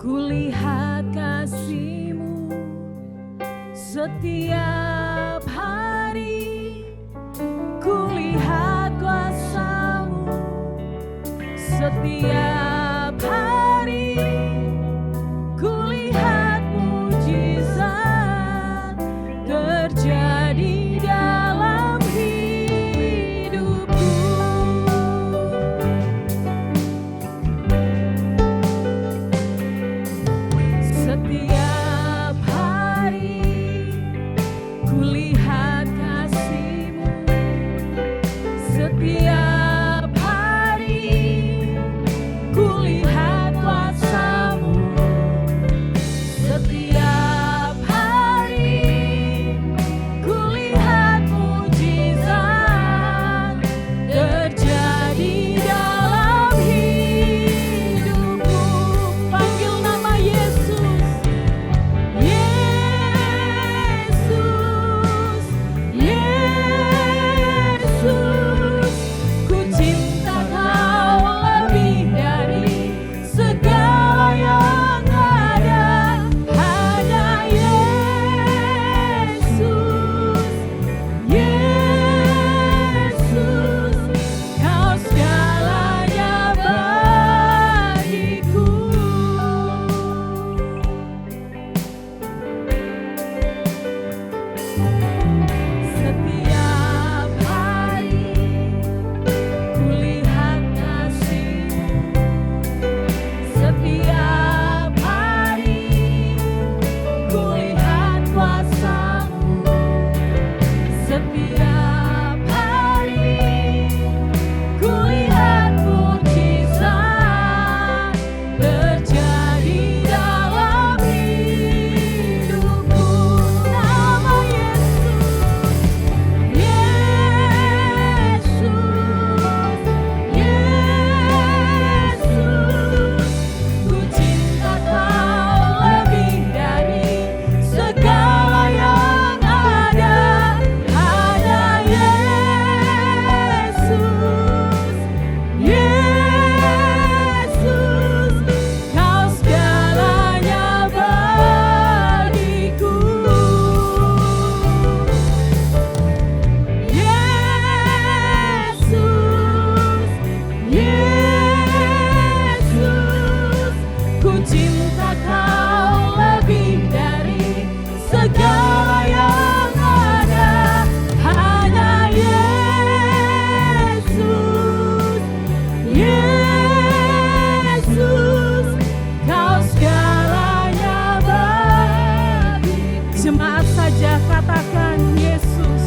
Kulihat kasih-Mu setiap hari, kulihat kuasa-Mu setiap hari, kulihat mujizat terjadi dalam hidupku. Setiap hari kulihat kasih-Mu, setiap hari kulihat kuasa-Mu, setiap hari kulihat mujizat terjadi dalam hidupku. Panggil nama Yesus, Yesus, Yesus. Ku cinta Kau lebih dari segala yang ada. Hanya Yesus, Yesus. Kau segalanya bagiku. Setiap hari kulihat kasih-Mu, setiap hari kulihat kuasa-Mu, setiap hari kulihat mujizat terjadi dalam hidupku. Nama Yesus, Yesus, ku cinta Kau lebih dari segala yang ada. Hanya Yesus, Yesus. Kau segalanya bagiku. Yesus, ku cinta Kau lebih dari segala yang ada. Hanya Yesus, Yesus. Kau segalanya bagi. Jemaat saja katakan Yesus.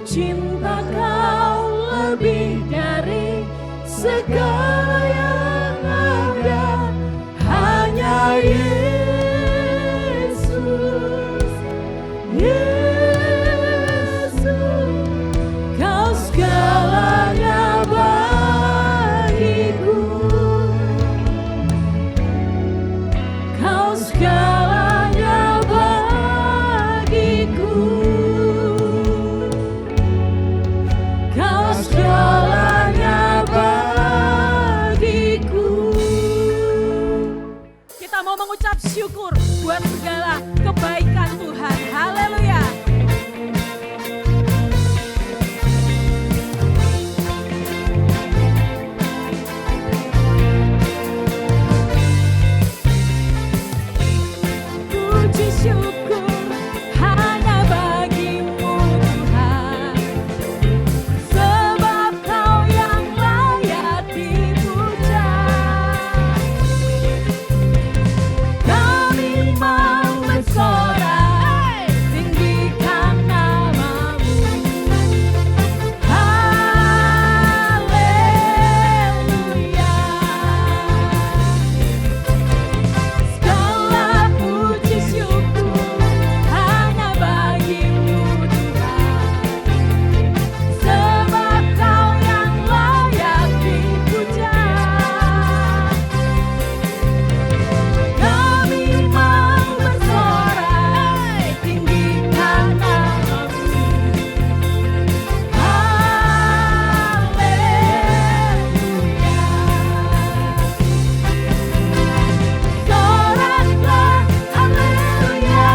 cinta Kau lebih dari segala yang ada, hanya Yesus, Yesus, Kau segalanya bagiku, Kau segalanya bagiku, Kau segalanya bagiku. Kita mau mengucap syukur buat segala kebaikan Tuhan. Haleluya. Puji syukur hanya bagimu Tuhan, sebab Kau yang layak dipuja. Kami mau bersorak, tinggikan namamu. Haleluya. Segala puji syukur hanya bagimu Tuhan, sebab Kau yang layak dipuja. Kami mau bersorak, tinggikan namamu. Haleluya. Soraklah, haleluya,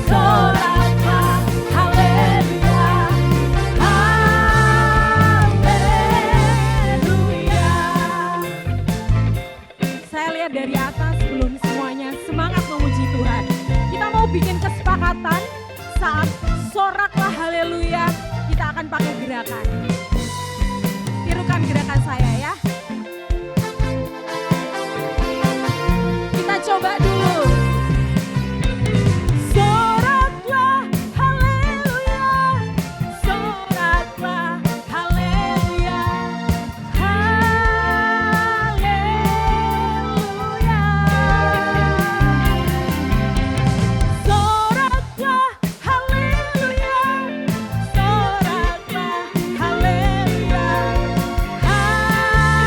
soraklah, haleluya, haleluya. Saya lihat dari atas belum semuanya semangat memuji Tuhan. Kita mau bikin kesepakatan saat soraklah haleluya, kita akan pakai gerakan. Tirukan gerakan saya ya. Kita coba dulu. Soraklah haleluya, soraklah haleluya, haleluya. Soraklah haleluya, soraklah haleluya, haleluya.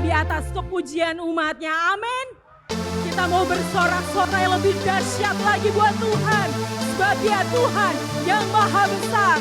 di atas kepujian umatnya. Amin. Kita mau bersorak-sorai yang lebih dahsyat lagi buat Tuhan. Sebab Dia Tuhan yang maha besar.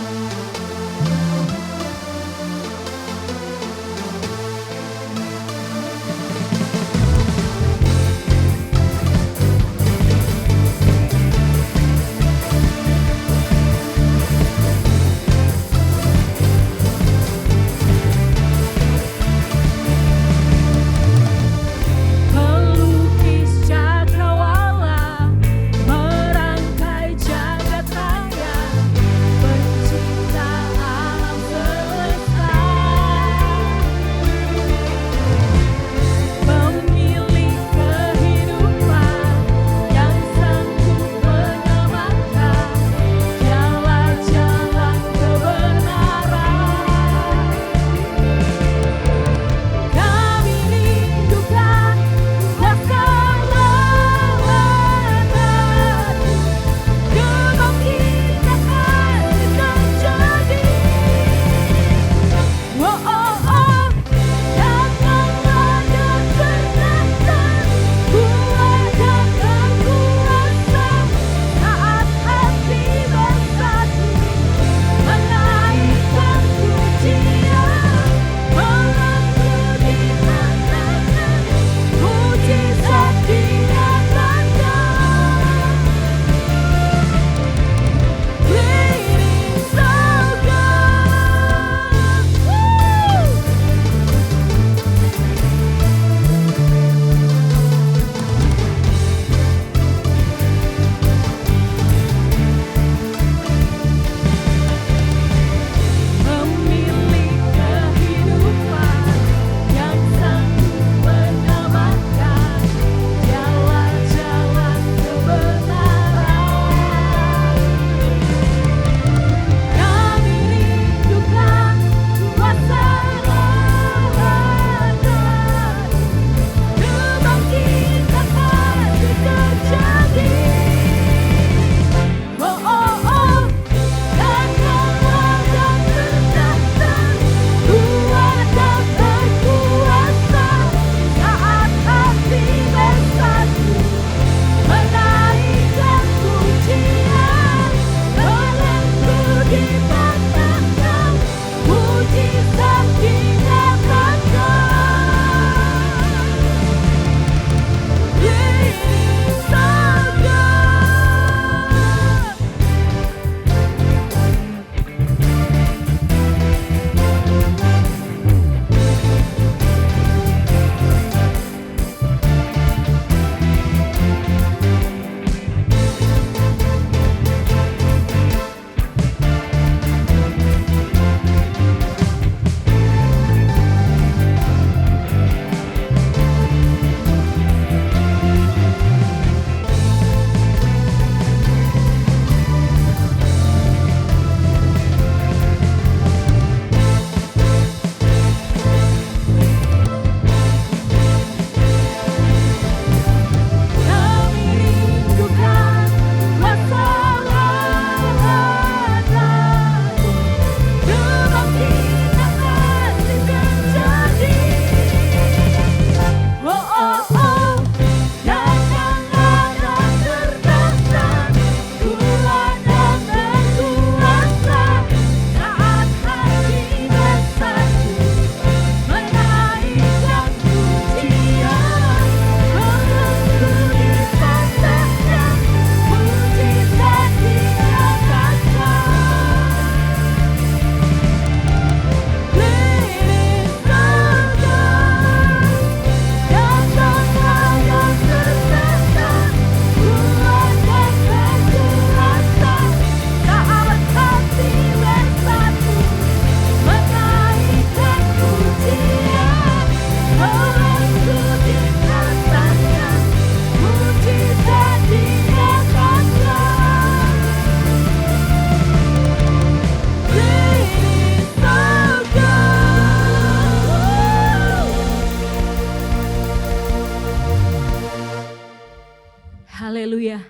Haleluya.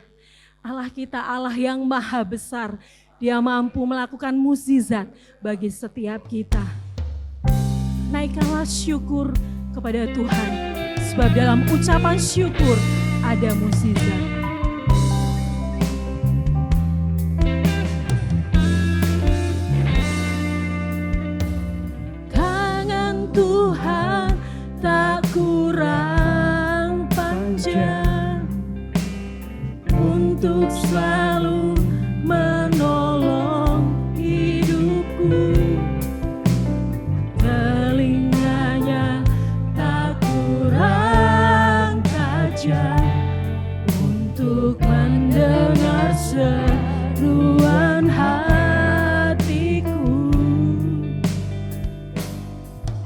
Allah kita Allah yang maha besar. Dia mampu melakukan mukjizat bagi setiap kita. Naikkanlah syukur kepada Tuhan. Sebab dalam ucapan syukur ada mukjizat. Tangan Tuhan tak kurang panjang untuk selalu menolong hidupku. Telinganya tak kurang tajam untuk mendengar seruan hatiku.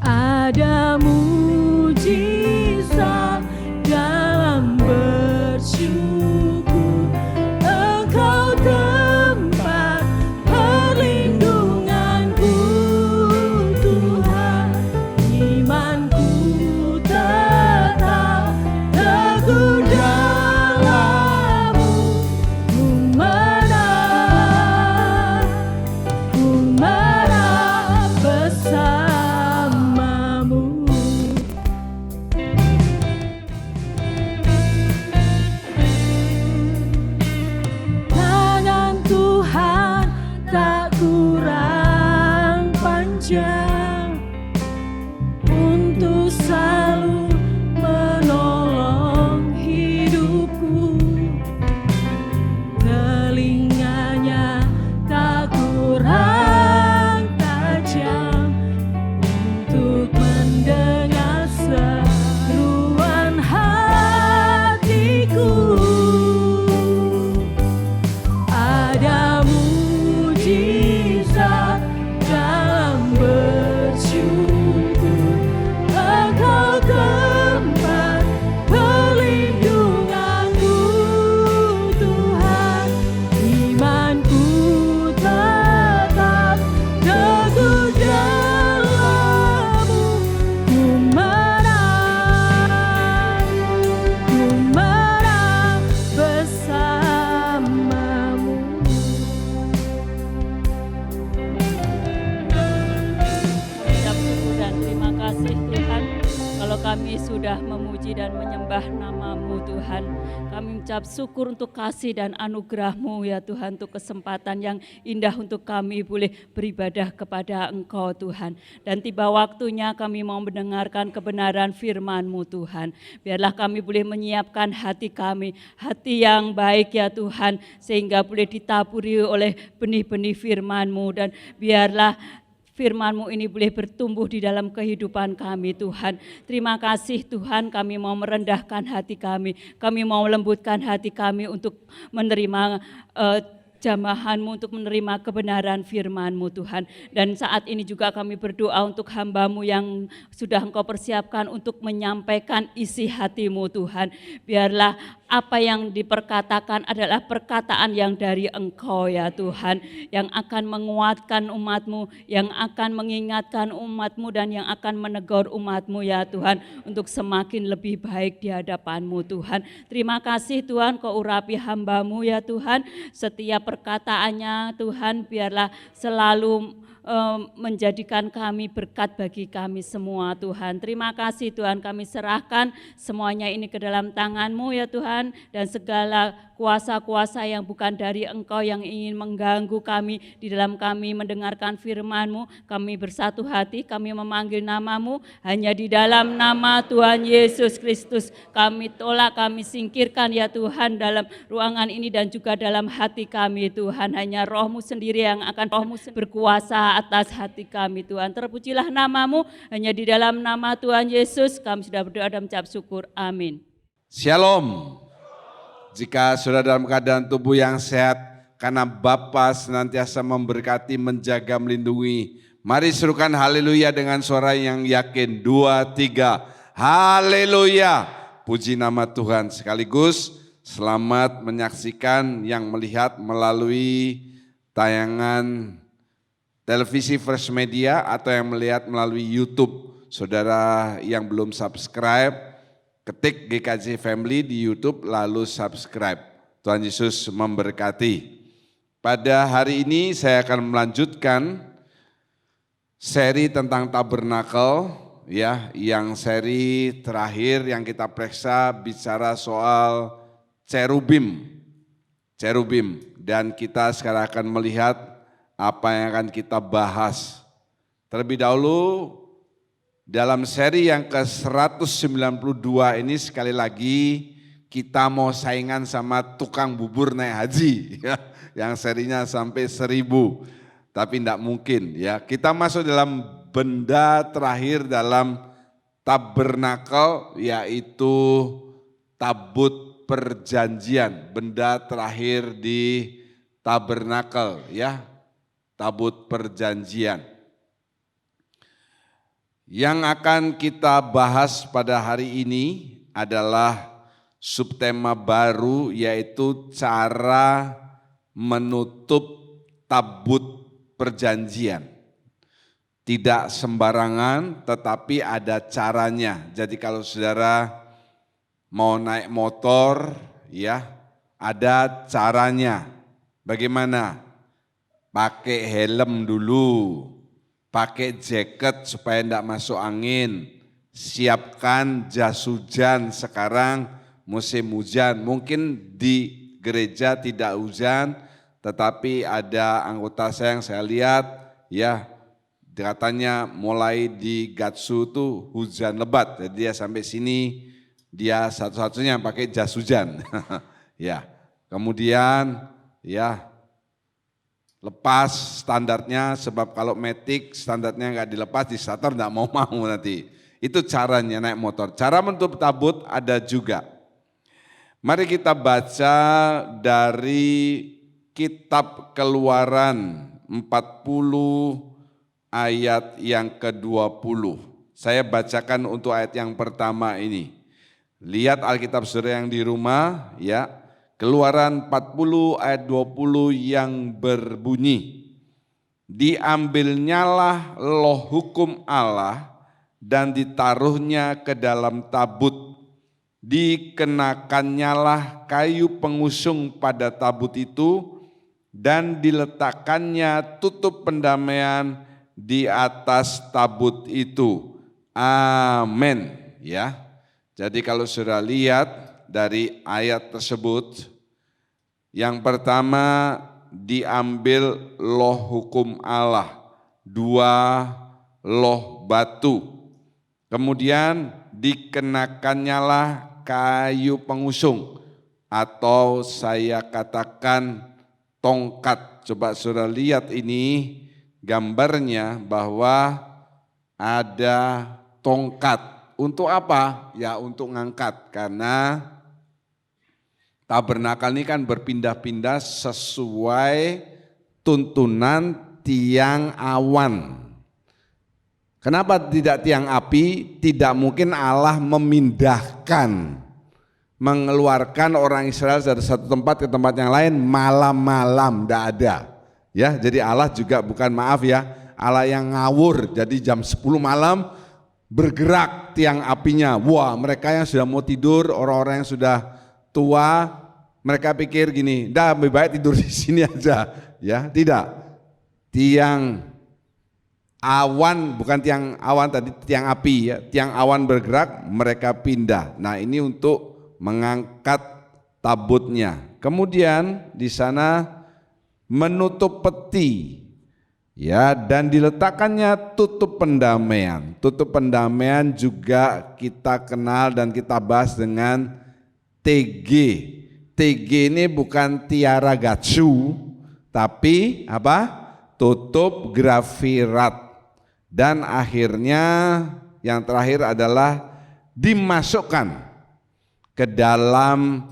Ada mujizat dalam bersyukur. Engkau tempat perlindunganku, Tuhan. Imanku tetap teguh dalam-Mu. Ku menang bersama-Mu. Tangan Tuhan tak kurang panjang untuk selalu menolong hidupku. Telinganya tak kurang tajam untuk mendengar seruan hatiku. Ada mujizat dalam bersyukur. Engkau tempat perlindunganku, Tuhan. Imanku tetap teguh dalam-Mu. Ku menang bersama-Mu. Ucap syukur dan terima kasih Tuhan, kalau kami sudah memuji dan menyembah nama-Mu Tuhan. Kami ucap syukur untuk kasih dan anugerah-Mu ya Tuhan, untuk kesempatan yang indah untuk kami boleh beribadah kepada Engkau Tuhan. Dan tiba waktunya kami mau mendengarkan kebenaran firman-Mu Tuhan. Biarlah kami boleh menyiapkan hati kami, hati yang baik ya Tuhan, sehingga boleh ditaburi oleh benih-benih firman-Mu. Dan biarlah firman-Mu ini boleh bertumbuh di dalam kehidupan kami Tuhan. Terima kasih Tuhan, kami mau merendahkan hati kami mau lembutkan hati kami untuk menerima jamahan-Mu, untuk menerima kebenaran firman-Mu Tuhan. Dan saat ini juga kami berdoa untuk hamba-Mu yang sudah Engkau persiapkan untuk menyampaikan isi hati-Mu Tuhan. Biarlah apa yang diperkatakan adalah perkataan yang dari Engkau ya Tuhan, yang akan menguatkan umat-Mu, yang akan mengingatkan umat-Mu, dan yang akan menegur umat-Mu ya Tuhan, untuk semakin lebih baik di hadapan-Mu Tuhan. Terima kasih Tuhan, Kau urapi hamba-Mu ya Tuhan, setiap perkataannya Tuhan biarlah selalu menjadikan kami berkat bagi kami semua Tuhan. Terima kasih Tuhan, kami serahkan semuanya ini ke dalam tangan-Mu ya Tuhan, dan segala kuasa-kuasa yang bukan dari Engkau yang ingin mengganggu kami di dalam kami mendengarkan firman-Mu, kami bersatu hati, kami memanggil nama-Mu, hanya di dalam nama Tuhan Yesus Kristus kami tolak, kami singkirkan ya Tuhan dalam ruangan ini dan juga dalam hati kami Tuhan. Hanya Roh-Mu sendiri yang akan berkuasa atas hati kami Tuhan. Terpujilah nama-Mu, hanya di dalam nama Tuhan Yesus kami sudah berdoa dan mengucap syukur. Amin. Shalom. Jika sudah dalam keadaan tubuh yang sehat, karena Bapa senantiasa memberkati, menjaga, melindungi. Mari serukan haleluya dengan suara yang yakin. 2, 3, haleluya. Puji nama Tuhan. Sekaligus selamat menyaksikan yang melihat melalui tayangan televisi First Media atau yang melihat melalui YouTube. Saudara yang belum subscribe, ketik GKJ Family di YouTube lalu subscribe. Tuhan Yesus memberkati. Pada hari ini saya akan melanjutkan seri tentang tabernakel ya, yang seri terakhir yang kita periksa bicara soal cherubim. Dan kita sekarang akan melihat apa yang akan kita bahas. Terlebih dahulu dalam seri yang ke-192 ini sekali lagi kita mau saingan sama tukang bubur naik haji ya, yang serinya sampai 1000. Tapi tidak mungkin ya. Kita masuk dalam benda terakhir dalam tabernakel, yaitu tabut perjanjian. Benda terakhir di tabernakel ya, tabut perjanjian. Yang akan kita bahas pada hari ini adalah subtema baru, yaitu cara menutup tabut perjanjian. Tidak sembarangan, tetapi ada caranya. Jadi kalau saudara mau naik motor, ya ada caranya. Bagaimana? Pakai helm dulu, pakai jaket supaya tidak masuk angin, siapkan jas hujan, sekarang musim hujan. Mungkin di gereja tidak hujan, tetapi ada anggota saya yang saya lihat ya, katanya mulai di Gatsu tuh hujan lebat, jadi dia sampai sini dia satu-satunya pakai jas hujan. Ya, kemudian ya lepas standarnya, sebab kalau matic standarnya nggak dilepas di starter nggak mau nanti. Itu caranya naik motor. Cara menutup tabut ada juga. Mari kita baca dari kitab Keluaran 40 ayat yang ke-20. Saya bacakan untuk ayat yang pertama ini. Lihat Alkitab saudara yang di rumah ya. Keluaran 40 ayat 20 yang berbunyi, diambilnyalah loh hukum Allah dan ditaruhnya ke dalam tabut. Dikenakannyalah kayu pengusung pada tabut itu dan diletakkannya tutup pendamaian di atas tabut itu. Amin. Ya. Jadi kalau sudah lihat dari ayat tersebut, yang pertama diambil loh hukum Allah, 2 loh batu. Kemudian dikenakannyalah kayu pengusung, atau saya katakan tongkat. Coba saudara lihat ini gambarnya bahwa ada tongkat. Untuk apa? Ya untuk ngangkat, karena tabernakel ini kan berpindah-pindah sesuai tuntunan tiang awan. Kenapa tidak tiang api? Tidak mungkin Allah memindahkan, mengeluarkan orang Israel dari satu tempat ke tempat yang lain malam-malam, tidak ada. Ya, jadi Allah juga bukan, maaf ya, Allah yang ngawur. Jadi jam 10 malam bergerak tiang apinya. Wah, mereka yang sudah mau tidur, orang-orang yang sudah tua, mereka pikir gini, dah lebih baik tidur di sini aja. Ya, tidak. Tiang awan, bukan tiang awan tadi, tiang api ya, tiang awan bergerak, mereka pindah. Nah, ini untuk mengangkat tabutnya. Kemudian di sana menutup peti ya, dan diletakkannya tutup pendamaian. Tutup pendamaian juga kita kenal dan kita bahas dengan TG. TG ini bukan tiara gatsu, tapi apa? Tutup grafirat. Dan akhirnya yang terakhir adalah dimasukkan ke dalam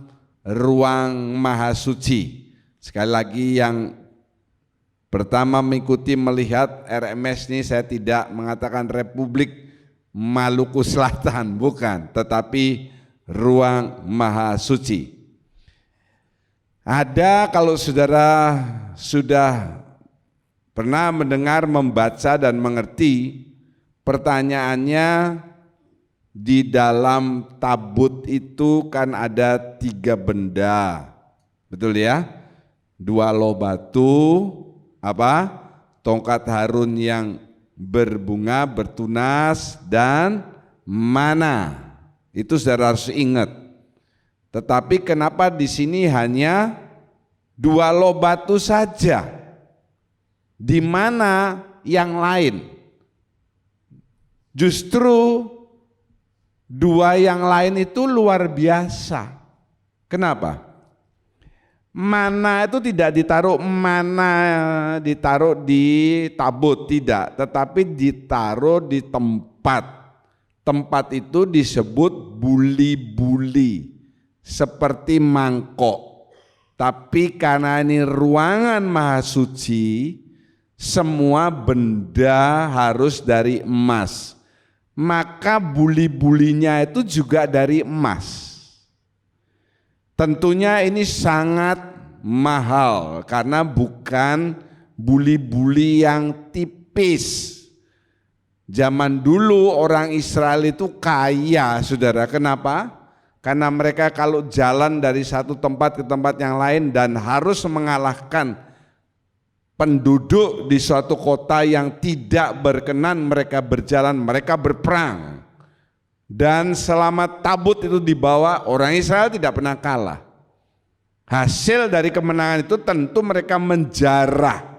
ruang mahasuci. Sekali lagi, yang pertama mengikuti melihat RMS ini, saya tidak mengatakan Republik Maluku Selatan, bukan, tetapi ruang mahasuci. Ada, kalau saudara sudah pernah mendengar, membaca dan mengerti, pertanyaannya di dalam tabut itu kan ada 3 benda, betul ya? 2 loh batu, apa? Tongkat Harun yang berbunga, bertunas, dan mana. Itu saudara harus ingat. Tetapi kenapa di sini hanya 2 loh batu saja? Di mana yang lain? Justru 2 yang lain itu luar biasa. Kenapa? Mana itu tidak ditaruh di tabut, tidak, tetapi ditaruh di tempat. Tempat itu disebut buli-buli, seperti mangkok. Tapi karena ini ruangan maha suci, semua benda harus dari emas. Maka buli-bulinya itu juga dari emas. Tentunya ini sangat mahal karena bukan buli-buli yang tipis. Zaman dulu orang Israel itu kaya, saudara. Kenapa? Karena mereka kalau jalan dari satu tempat ke tempat yang lain dan harus mengalahkan penduduk di suatu kota yang tidak berkenan mereka berjalan, mereka berperang. Dan selama tabut itu dibawa, orang Israel tidak pernah kalah. Hasil dari kemenangan itu tentu mereka menjarah.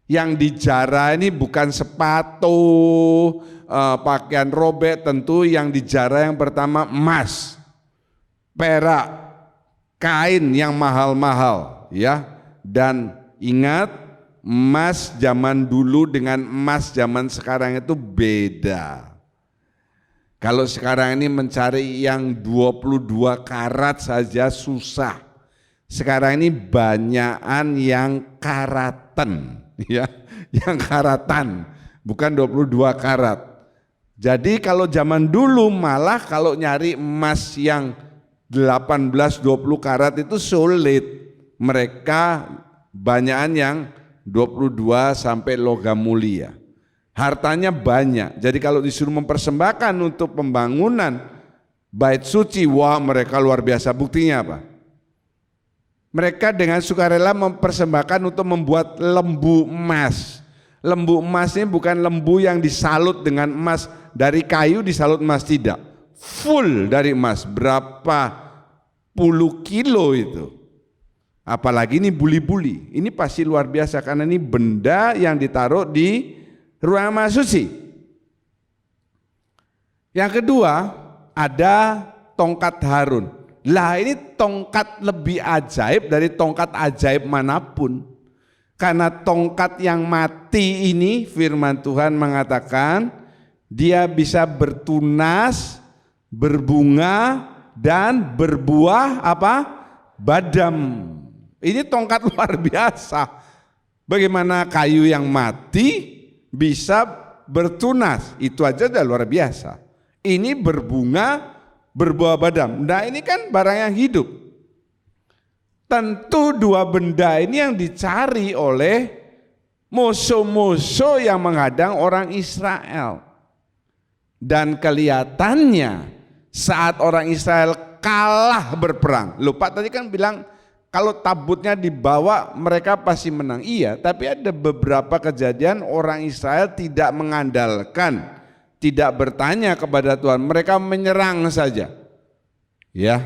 Yang dijarah ini bukan sepatu, pakaian robek, tentu yang dijarah yang pertama emas, perak, kain yang mahal-mahal, ya. Dan ingat, emas zaman dulu dengan emas zaman sekarang itu beda. Kalau sekarang ini mencari yang 22 karat saja susah. Sekarang ini banyakan yang karatan, ya, yang karatan, bukan 22 karat. Jadi kalau zaman dulu malah kalau nyari emas yang 18-20 karat itu sulit. Mereka banyakan yang 22 sampai logam mulia. Hartanya banyak, jadi kalau disuruh mempersembahkan untuk pembangunan bait suci, wah mereka luar biasa. Buktinya apa? Mereka dengan sukarela mempersembahkan untuk membuat lembu emas. Lembu emas ini bukan lembu yang disalut dengan emas, dari kayu disalut emas, tidak. Full dari emas, berapa puluh kilo itu. Apalagi ini buli-buli, ini pasti luar biasa karena ini benda yang ditaruh di ruang maha suci. Yang kedua ada tongkat Harun. Lah ini tongkat lebih ajaib dari tongkat ajaib manapun. Karena tongkat yang mati ini firman Tuhan mengatakan dia bisa bertunas, berbunga dan berbuah apa? Badam. Ini tongkat luar biasa. Bagaimana kayu yang mati bisa bertunas, itu aja udah luar biasa. Ini berbunga, berbuah badam. Nah ini kan barang yang hidup. Tentu 2 benda ini yang dicari oleh musuh-musuh yang menghadang orang Israel. Dan kelihatannya saat orang Israel kalah berperang. Lupa tadi kan bilang kalau tabutnya dibawa mereka pasti menang. Iya, tapi ada beberapa kejadian orang Israel tidak mengandalkan, tidak bertanya kepada Tuhan. Mereka menyerang saja. Ya,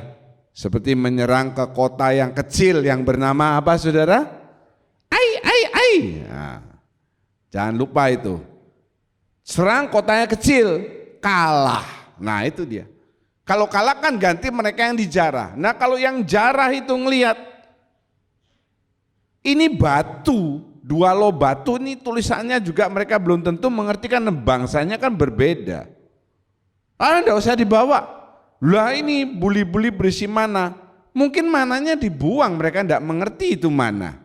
seperti menyerang ke kota yang kecil yang bernama apa saudara? Ai. Nah, jangan lupa itu. Serang kotanya kecil, kalah. Nah itu dia. Kalau kalah kan ganti mereka yang dijarah. Nah kalau yang jarah itu ngelihat ini batu, 2 loh batu, ini tulisannya juga mereka belum tentu mengerti kan bangsanya kan berbeda. Enggak usah dibawa. Lah ini buli-buli berisi mana? Mungkin mananya dibuang, mereka enggak mengerti itu mana.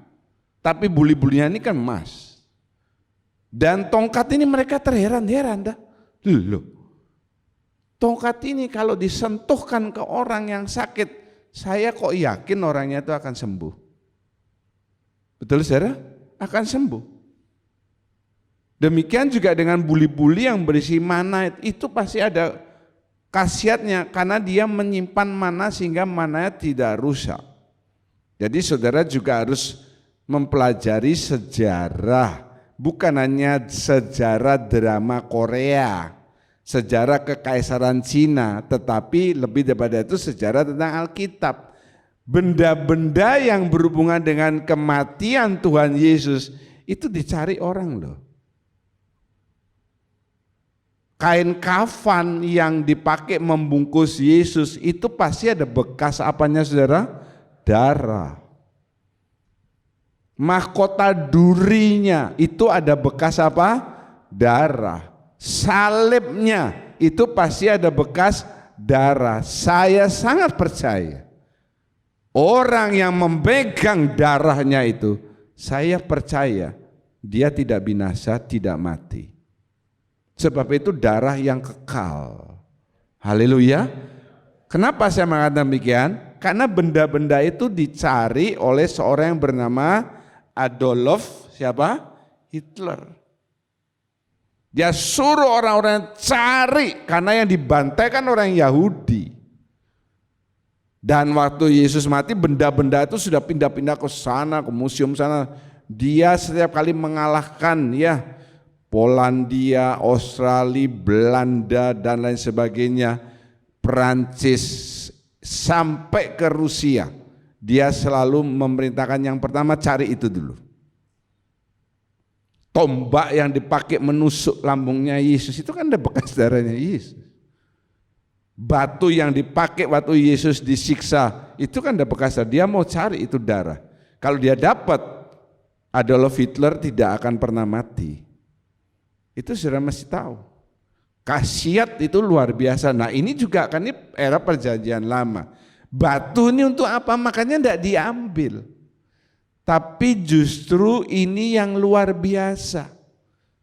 Tapi buli-bulinya ini kan emas. Dan tongkat ini mereka terheran-heran dah. Loh, tongkat ini kalau disentuhkan ke orang yang sakit, saya kok yakin orangnya itu akan sembuh. Betul saudara? Akan sembuh. Demikian juga dengan buli-buli yang berisi mana, itu pasti ada khasiatnya karena dia menyimpan mana sehingga mananya tidak rusak. Jadi saudara juga harus mempelajari sejarah bukan hanya sejarah drama Korea, sejarah kekaisaran Cina, tetapi lebih daripada itu sejarah tentang Alkitab. Benda-benda yang berhubungan dengan kematian Tuhan Yesus itu dicari orang loh. Kain kafan yang dipakai membungkus Yesus itu pasti ada bekas apanya saudara? Darah. Mahkota durinya itu ada bekas apa? Darah. Salibnya itu pasti ada bekas darah. Saya sangat percaya orang yang memegang darahnya itu, saya percaya dia tidak binasa, tidak mati. Sebab itu darah yang kekal. Haleluya. Kenapa saya mengatakan demikian? Karena benda-benda itu dicari oleh seorang yang bernama Adolf siapa? Hitler. Dia suruh orang-orang cari, karena yang dibantai kan orang Yahudi. Dan waktu Yesus mati, benda-benda itu sudah pindah-pindah ke sana, ke museum sana. Dia setiap kali mengalahkan ya Polandia, Australia, Belanda dan lain sebagainya, Perancis sampai ke Rusia. Dia selalu memerintahkan yang pertama cari itu dulu. Tombak yang dipakai menusuk lambungnya Yesus itu kan ada bekas darahnya Yesus. Batu yang dipakai waktu Yesus disiksa itu kan ada bekas darah. Dia mau cari itu darah. Kalau dia dapat, Adolf Hitler tidak akan pernah mati. Itu sudah mesti tahu. Khasiat itu luar biasa. Nah ini juga kan ini era perjanjian lama. Batu ini untuk apa? Makanya tidak diambil. Tapi justru ini yang luar biasa.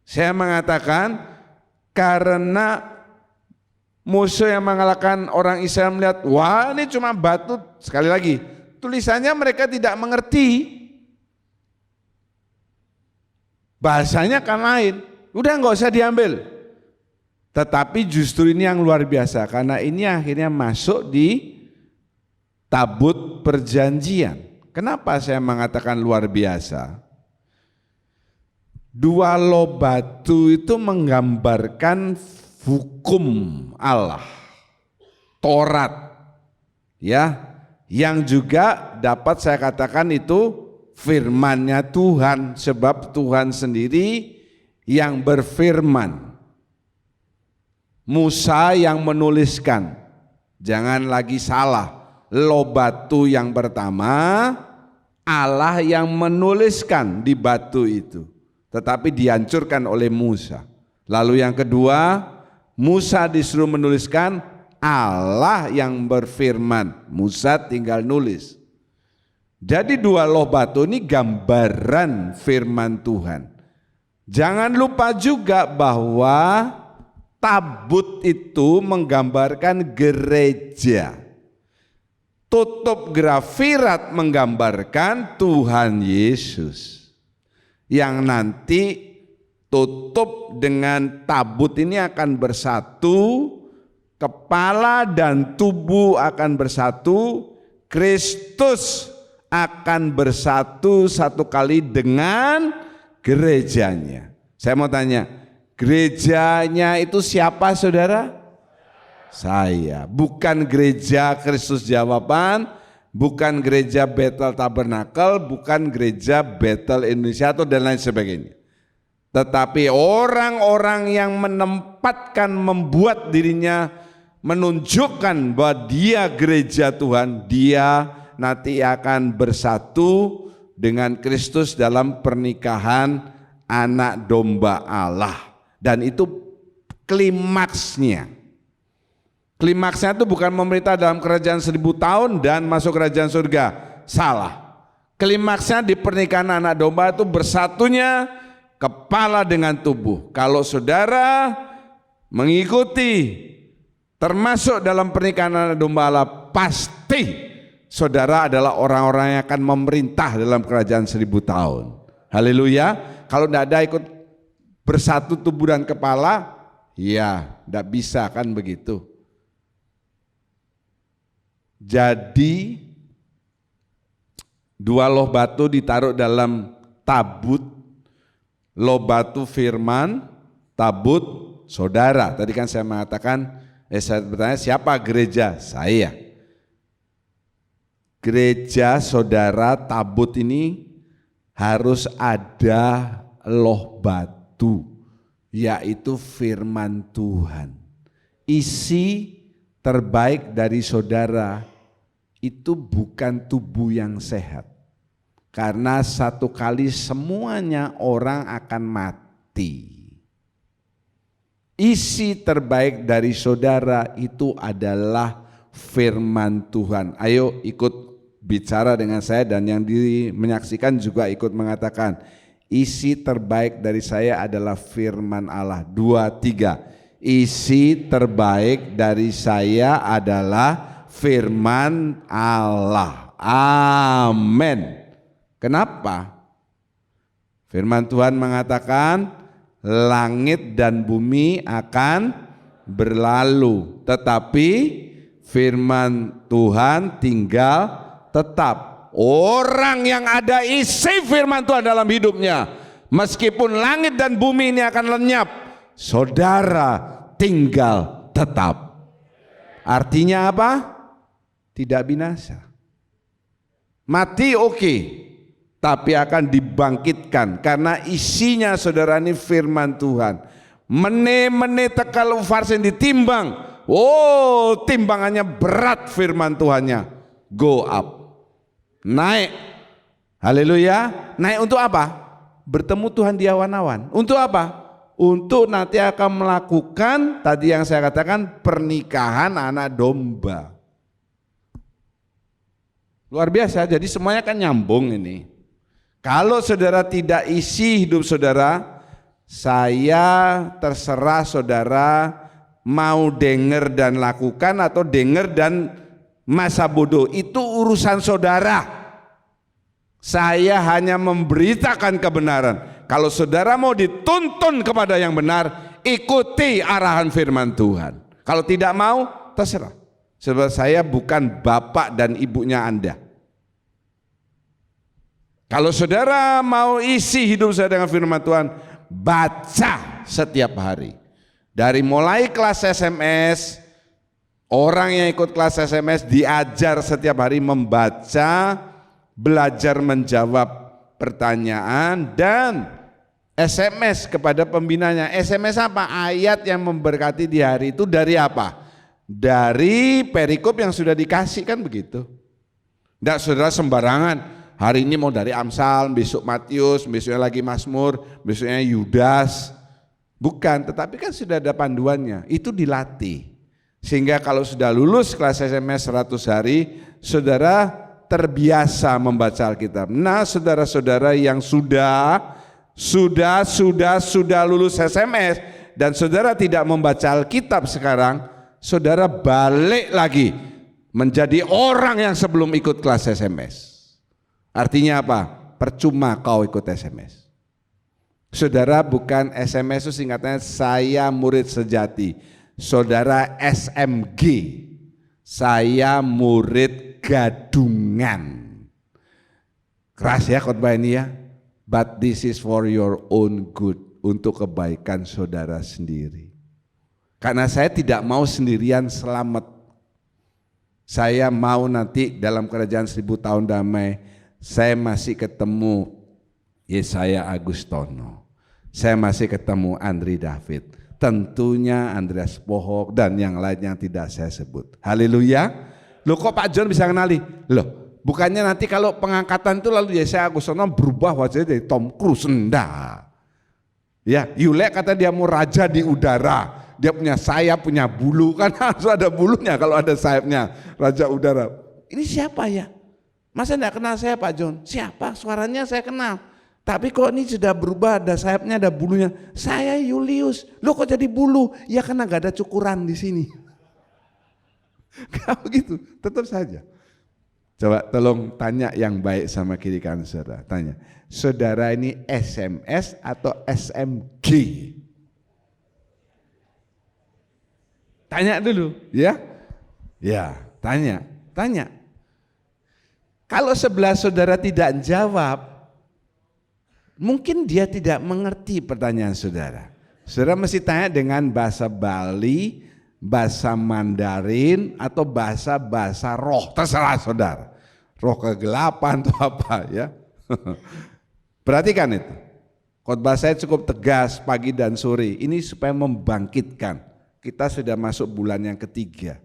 Saya mengatakan karena musuh yang mengalahkan orang Israel melihat, wah ini cuma batu. Sekali lagi, tulisannya mereka tidak mengerti. Bahasanya kan lain. Udah nggak usah diambil. Tetapi justru ini yang luar biasa, karena ini akhirnya masuk di tabut perjanjian. Kenapa saya mengatakan luar biasa? Dua loh batu itu menggambarkan hukum Allah, Taurat, ya, yang juga dapat saya katakan itu firman-Nya Tuhan, sebab Tuhan sendiri yang berfirman. Musa yang menuliskan. Jangan lagi salah, loh batu yang pertama Allah yang menuliskan di batu itu, tetapi dihancurkan oleh Musa. Lalu yang kedua, Musa disuruh menuliskan, Allah yang berfirman, Musa tinggal nulis. Jadi dua loh batu ini gambaran firman Tuhan. Jangan lupa juga bahwa tabut itu menggambarkan gereja. Tutup grafirat menggambarkan Tuhan Yesus. Yang nanti tutup dengan tabut ini akan bersatu, kepala dan tubuh akan bersatu, Kristus akan bersatu satu kali dengan gerejanya. Saya mau tanya, gerejanya itu siapa saudara? Saya. Bukan gereja Kristus Jawaban, bukan gereja Bethel Tabernakel, bukan gereja Bethel Indonesia atau dan lain sebagainya. Tetapi orang-orang yang menempatkan, membuat dirinya menunjukkan bahwa dia gereja Tuhan, dia nanti akan bersatu dengan Kristus dalam pernikahan anak domba Allah. Dan itu klimaksnya. Klimaksnya itu bukan memerintah dalam kerajaan 1000 tahun dan masuk kerajaan surga. Salah. Klimaksnya di pernikahan anak domba itu bersatunya kepala dengan tubuh. Kalau saudara mengikuti termasuk dalam pernikahan anak domba Allah, pasti saudara adalah orang-orang yang akan memerintah dalam kerajaan 1000 tahun. Haleluya. Kalau tidak ada ikut bersatu tubuh dan kepala, ya tidak bisa kan begitu. Jadi dua loh batu ditaruh dalam tabut. Lobatu firman, tabut saudara. Tadi kan saya mengatakan, saya bertanya siapa gereja? Saya. Gereja saudara tabut ini harus ada loh batu, yaitu firman Tuhan. Isi terbaik dari saudara itu bukan tubuh yang sehat. Karena satu kali semuanya orang akan mati. Isi terbaik dari saudara itu adalah firman Tuhan. Ayo ikut bicara dengan saya dan yang menyaksikan juga ikut mengatakan, isi terbaik dari saya adalah firman Allah. 2, 3. Isi terbaik dari saya adalah firman Allah. Amin. Kenapa? Firman Tuhan mengatakan langit dan bumi akan berlalu, tetapi firman Tuhan tinggal tetap. Orang yang ada isi firman Tuhan dalam hidupnya, meskipun langit dan bumi ini akan lenyap, saudara tinggal tetap. Artinya apa? Tidak binasa. Mati oke, tapi akan dibangkitkan karena isinya saudara ini firman Tuhan. Mene tekal farsen ditimbang. Oh, timbangannya berat firman Tuhannya. Go up. Naik. Haleluya. Naik untuk apa? Bertemu Tuhan di awan-awan. Untuk apa? Untuk nanti akan melakukan tadi yang saya katakan pernikahan anak domba. Luar biasa. Jadi semuanya kan nyambung ini. Kalau saudara tidak isi hidup saudara, saya terserah saudara mau dengar dan lakukan atau dengar dan masa bodoh. Itu urusan saudara. Saya hanya memberitakan kebenaran. Kalau saudara mau dituntun kepada yang benar, ikuti arahan firman Tuhan. Kalau tidak mau, terserah. Sebab saya bukan bapak dan ibunya Anda. Kalau saudara mau isi hidup saya dengan firman Tuhan, baca setiap hari. Dari mulai kelas SMS, orang yang ikut kelas SMS diajar setiap hari membaca, belajar menjawab pertanyaan, dan SMS kepada pembinanya. SMS apa? Ayat yang memberkati di hari itu dari apa? Dari perikop yang sudah dikasih, kan begitu. Tidak saudara sembarangan. Hari ini mau dari Amsal, besok Matius, besoknya lagi Mazmur, besoknya Yudas. Bukan, tetapi kan sudah ada panduannya. Itu dilatih. Sehingga kalau sudah lulus kelas SMS 100 hari, saudara terbiasa membaca Alkitab. Nah, saudara-saudara yang sudah lulus SMS dan saudara tidak membaca Alkitab sekarang, saudara balik lagi menjadi orang yang sebelum ikut kelas SMS. Artinya apa? Percuma kau ikut SMS. Saudara, bukan SMS itu singkatnya saya murid sejati. Saudara SMG, saya murid gadungan. Keras ya khotbah ini ya. But this is for your own good, untuk kebaikan saudara sendiri. Karena saya tidak mau sendirian selamat. Saya mau nanti dalam kerajaan 1000 tahun damai, saya masih ketemu Yesaya Agustono, saya masih ketemu Andri David, tentunya Andreas Pohok dan yang lain yang tidak saya sebut. Haleluya. Loh kok Pak John bisa kenali? Loh bukannya nanti kalau pengangkatan itu lalu Yesaya Agustono berubah wajahnya jadi Tom Cruise? Enggak. Ya, Yule kata dia mau raja di udara, dia punya sayap, punya bulu, kan harus ada bulunya kalau ada sayapnya, raja udara. Ini siapa ya? Masa enggak kenal saya Pak John? Siapa? Suaranya saya kenal. Tapi kok ini sudah berubah, ada sayapnya, ada bulunya. Saya Julius. Loh kok jadi bulu? Ya karena enggak ada cukuran di sini. Kalau gitu, tetap saja. Coba tolong tanya yang baik sama kiri kanan saudara. Tanya, saudara ini SMS atau SMG? Tanya dulu, ya. Ya, tanya. Kalau sebelah saudara tidak jawab, Mungkin dia tidak mengerti pertanyaan saudara. Saudara mesti tanya dengan bahasa Bali, bahasa Mandarin, atau bahasa roh, terserah saudara. Roh kegelapan atau apa ya. Perhatikan itu. Khotbah saya cukup tegas pagi dan sore. Ini supaya membangkitkan. Kita sudah masuk bulan yang ketiga.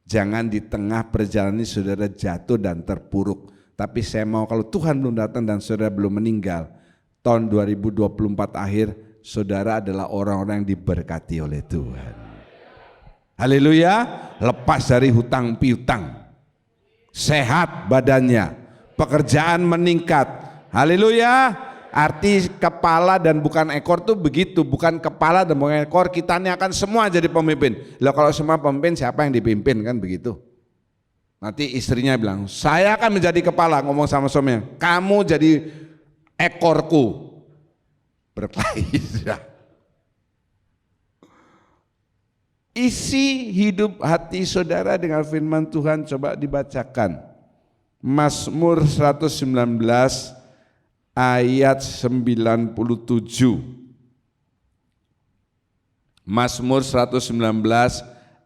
Jangan di tengah perjalanan ini saudara jatuh dan terpuruk. Tapi saya mau kalau Tuhan belum datang dan saudara belum meninggal, tahun 2024 akhir saudara adalah orang-orang yang diberkati oleh Tuhan. Haleluya, lepas dari hutang piutang, sehat badannya, pekerjaan meningkat. Haleluya, arti kepala dan bukan ekor tuh begitu, bukan kepala dan bukan ekor, kita ini akan semua jadi pemimpin. Lah kalau semua pemimpin siapa yang dipimpin, kan begitu. Nanti istrinya bilang, saya akan menjadi kepala, ngomong sama suaminya, kamu jadi ekorku. Berkelahi sudah. Isi hidup hati saudara dengan firman Tuhan, coba dibacakan. Mazmur 119 ayat 97. Mazmur 119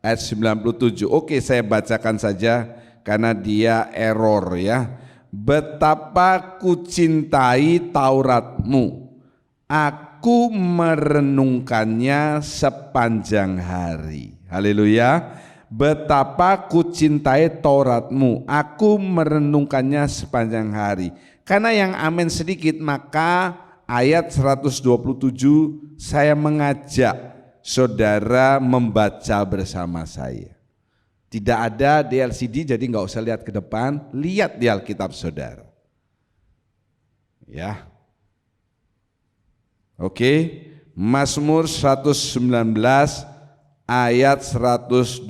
ayat 97. Oke, saya bacakan saja karena dia error ya. Betapa ku cintai Tauratmu, aku merenungkannya sepanjang hari. Haleluya. Betapa ku cintai Tauratmu, aku merenungkannya sepanjang hari. Karena yang amin sedikit, maka ayat 127 saya mengajak saudara membaca bersama saya. Tidak ada di LCD, jadi nggak usah lihat ke depan, lihat di Alkitab saudara. Ya. Oke, Mazmur 119 ayat 127.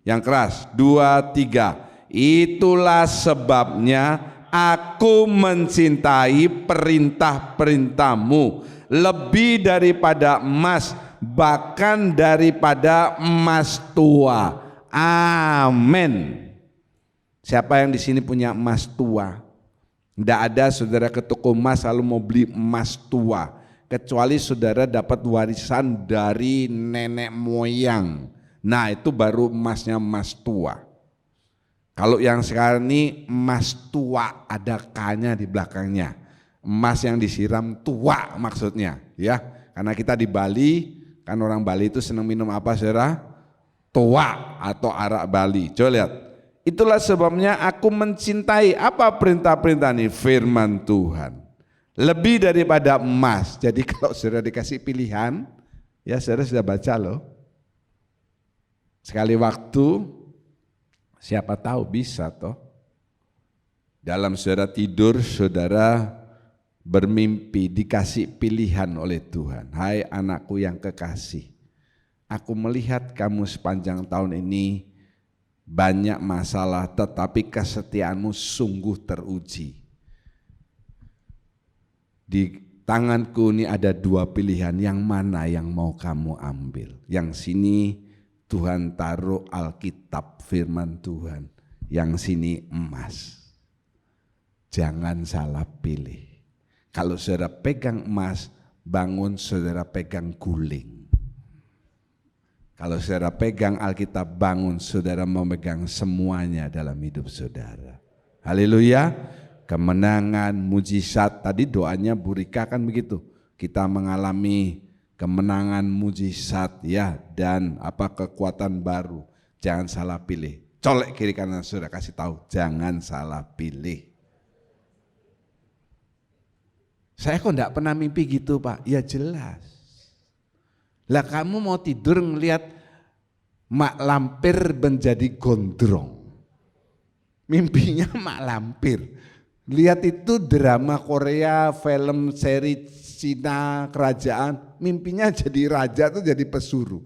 Yang keras, 2, 3. Itulah sebabnya aku mencintai perintah-perintahmu lebih daripada emas, bahkan daripada emas tua. Amin. Siapa yang di sini punya emas tua? Tidak ada saudara ke toko emas lalu mau beli emas tua, kecuali saudara dapat warisan dari nenek moyang. Nah itu baru emasnya emas tua. Kalau yang sekarang ini emas tua, ada K-nya di belakangnya. Emas yang disiram tua maksudnya ya. Karena kita di Bali, kan orang Bali itu senang minum apa saudara? Tua atau arak Bali. Coba lihat. Itulah sebabnya aku mencintai, apa perintah-perintah ini? Firman Tuhan. Lebih daripada emas. Jadi kalau saudara dikasih pilihan, ya saudara sudah baca loh. Sekali waktu, siapa tahu bisa toh. Dalam saudara tidur, saudara bermimpi dikasih pilihan oleh Tuhan. Hai anakku yang kekasih, aku melihat kamu sepanjang tahun ini banyak masalah, tetapi kesetiaanmu sungguh teruji. Di tanganku ini ada 2 pilihan, yang mana yang mau kamu ambil? Yang sini Tuhan taruh Alkitab firman Tuhan, yang sini emas. Jangan salah pilih. Kalau saudara pegang emas, bangun saudara pegang guling. Kalau saudara pegang Alkitab, bangun saudara memegang semuanya dalam hidup saudara. Haleluya. Kemenangan, mujizat, tadi doanya Bu Rika kan begitu. Kita mengalami kemenangan, mujizat ya, dan kekuatan baru. Jangan salah pilih. Colek kiri kanan saudara, kasih tahu, jangan salah pilih. Saya kok enggak pernah mimpi gitu Pak? Ya jelas. Lah kamu mau tidur ngelihat mak lampir menjadi gondrong. Mimpinya mak lampir. Lihat itu drama Korea, film seri Cina, kerajaan. Mimpinya jadi raja itu jadi pesuruh.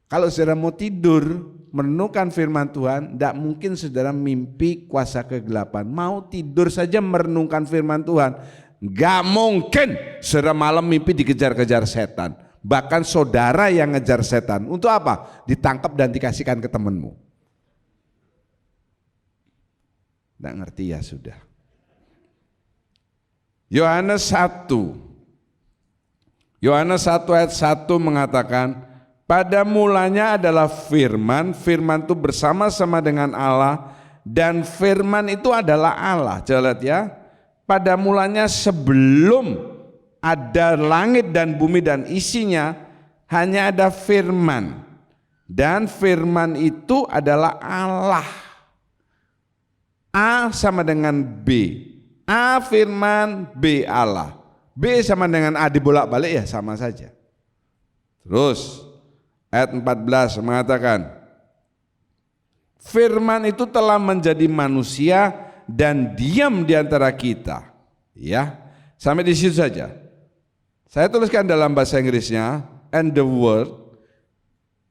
Kalau saudara mau tidur merenungkan firman Tuhan, tidak mungkin saudara mimpi kuasa kegelapan. Mau tidur saja merenungkan firman Tuhan, gak mungkin saudara malam mimpi dikejar-kejar setan. Bahkan saudara yang ngejar setan. Untuk apa? Ditangkap dan dikasihkan ke temanmu. Nggak ngerti ya sudah. Yohanes 1. Yohanes 1 ayat 1 mengatakan, pada mulanya adalah firman, firman itu bersama-sama dengan Allah, dan firman itu adalah Allah. Coba lihat ya, pada mulanya sebelum ada langit dan bumi dan isinya, hanya ada firman. Dan firman itu adalah Allah. A sama dengan B. A firman, B Allah. B sama dengan A dibolak-balik ya sama saja. Terus ayat 14 mengatakan, firman itu telah menjadi manusia dan diam di antara kita. Ya, sampai di situ saja. Saya tuliskan dalam bahasa Inggrisnya, and the word.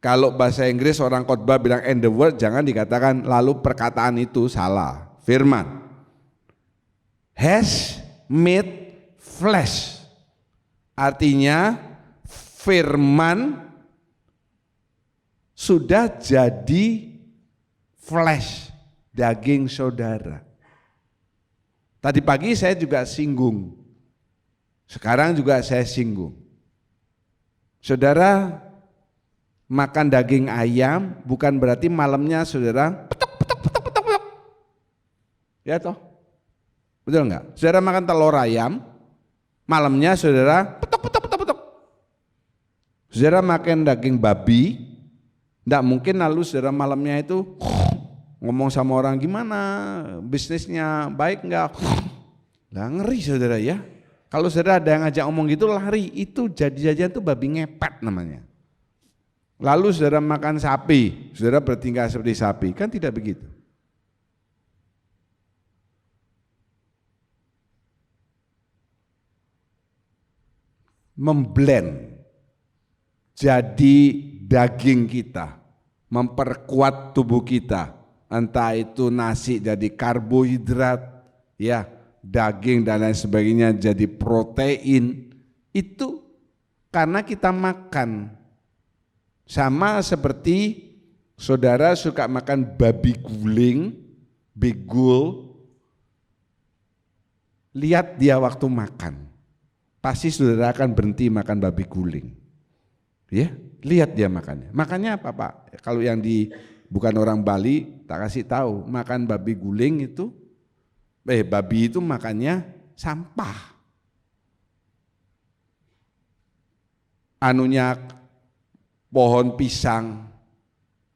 Kalau bahasa Inggris orang khotbah bilang and the word, jangan dikatakan lalu perkataan itu salah. Firman has made flesh. Artinya firman sudah jadi flesh, daging saudara. Tadi pagi saya juga singgung, sekarang juga saya singgung. Saudara makan daging ayam bukan berarti malamnya saudara petok. Ya toh? Betul enggak? Saudara makan telur ayam, malamnya saudara petok. Saudara makan daging babi, enggak mungkin lalu saudara malamnya itu ngomong sama orang gimana bisnisnya, baik enggak? Lah ngeri saudara ya. Kalau saudara ada yang ngajak ngomong gitu lari, itu jadi-jadian tuh babi ngepet namanya. Lalu saudara makan sapi, saudara bertingkah seperti sapi, kan tidak begitu. Memblend jadi daging kita, memperkuat tubuh kita, entah itu nasi jadi karbohidrat, ya daging dan lain sebagainya jadi protein, itu karena kita makan. Sama seperti saudara suka makan babi guling, bigul, lihat dia waktu makan. Pasti saudara akan berhenti makan babi guling. Ya, lihat dia makannya. Makannya apa Pak? Kalau yang bukan orang Bali, tak kasih tahu, makan babi guling itu, babi itu makannya sampah. Anunya pohon pisang,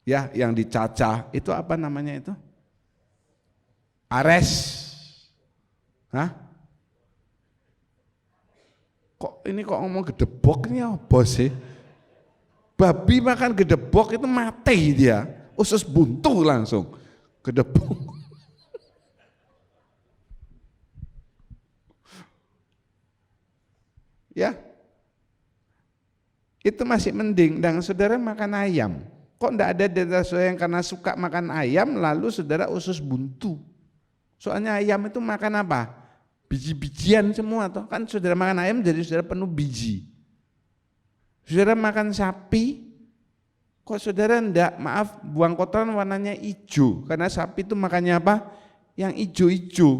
ya yang dicacah, itu apa namanya itu? Ares. Hah? Kok ngomong gedebok ini apa sih? Babi makan gedebok itu mati dia, usus buntu langsung gedebok. Ya, itu masih mending. Dan saudara makan ayam, kok enggak ada dari saudara yang karena suka makan ayam lalu saudara usus buntu? Soalnya ayam itu makan apa? Biji-bijian semua toh, kan saudara makan ayam jadi saudara penuh biji. Saudara makan sapi, kok saudara enggak, maaf, buang kotoran warnanya hijau, karena sapi itu makannya apa? Yang hijau-hijau,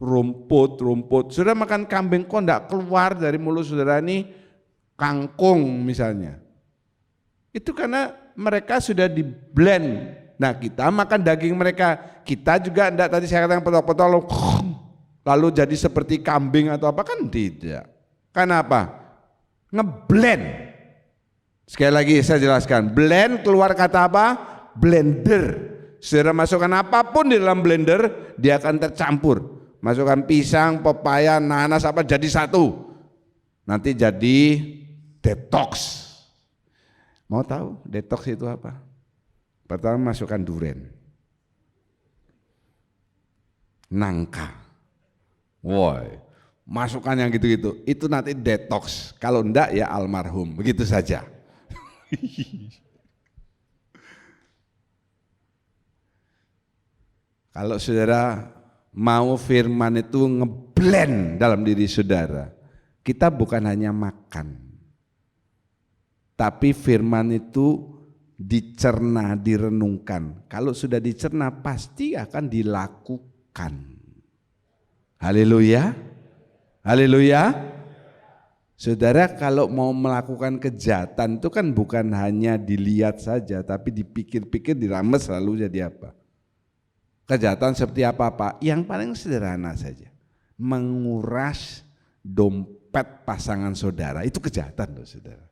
rumput. Saudara makan kambing, kok enggak keluar dari mulut saudara ini kangkung misalnya. Itu karena mereka sudah di blend. Nah kita makan daging mereka, kita juga enggak, tadi saya katakan potong-potong lalu jadi seperti kambing atau apa, kan tidak. Kenapa? Ngeblend. Sekali lagi saya jelaskan, blend keluar kata apa? Blender. Saudara masukkan apapun di dalam blender, dia akan tercampur. Masukkan pisang, pepaya, nanas apa jadi satu. Nanti jadi detox. Mau tahu detox itu apa? Pertama masukkan durian, nangka. Woi, masukkan yang gitu-gitu, itu nanti detox. Kalau enggak ya almarhum, begitu saja. Kalau saudara mau firman itu ngeblend dalam diri saudara, kita bukan hanya makan, tapi firman itu dicerna, direnungkan. Kalau sudah dicerna pasti akan dilakukan. Haleluya. Haleluya. Saudara, kalau mau melakukan kejahatan itu kan bukan hanya dilihat saja, tapi dipikir-pikir, dirames lalu jadi apa. Kejahatan seperti apa Pak? Yang paling sederhana saja, menguras dompet pasangan saudara, itu kejahatan loh saudara.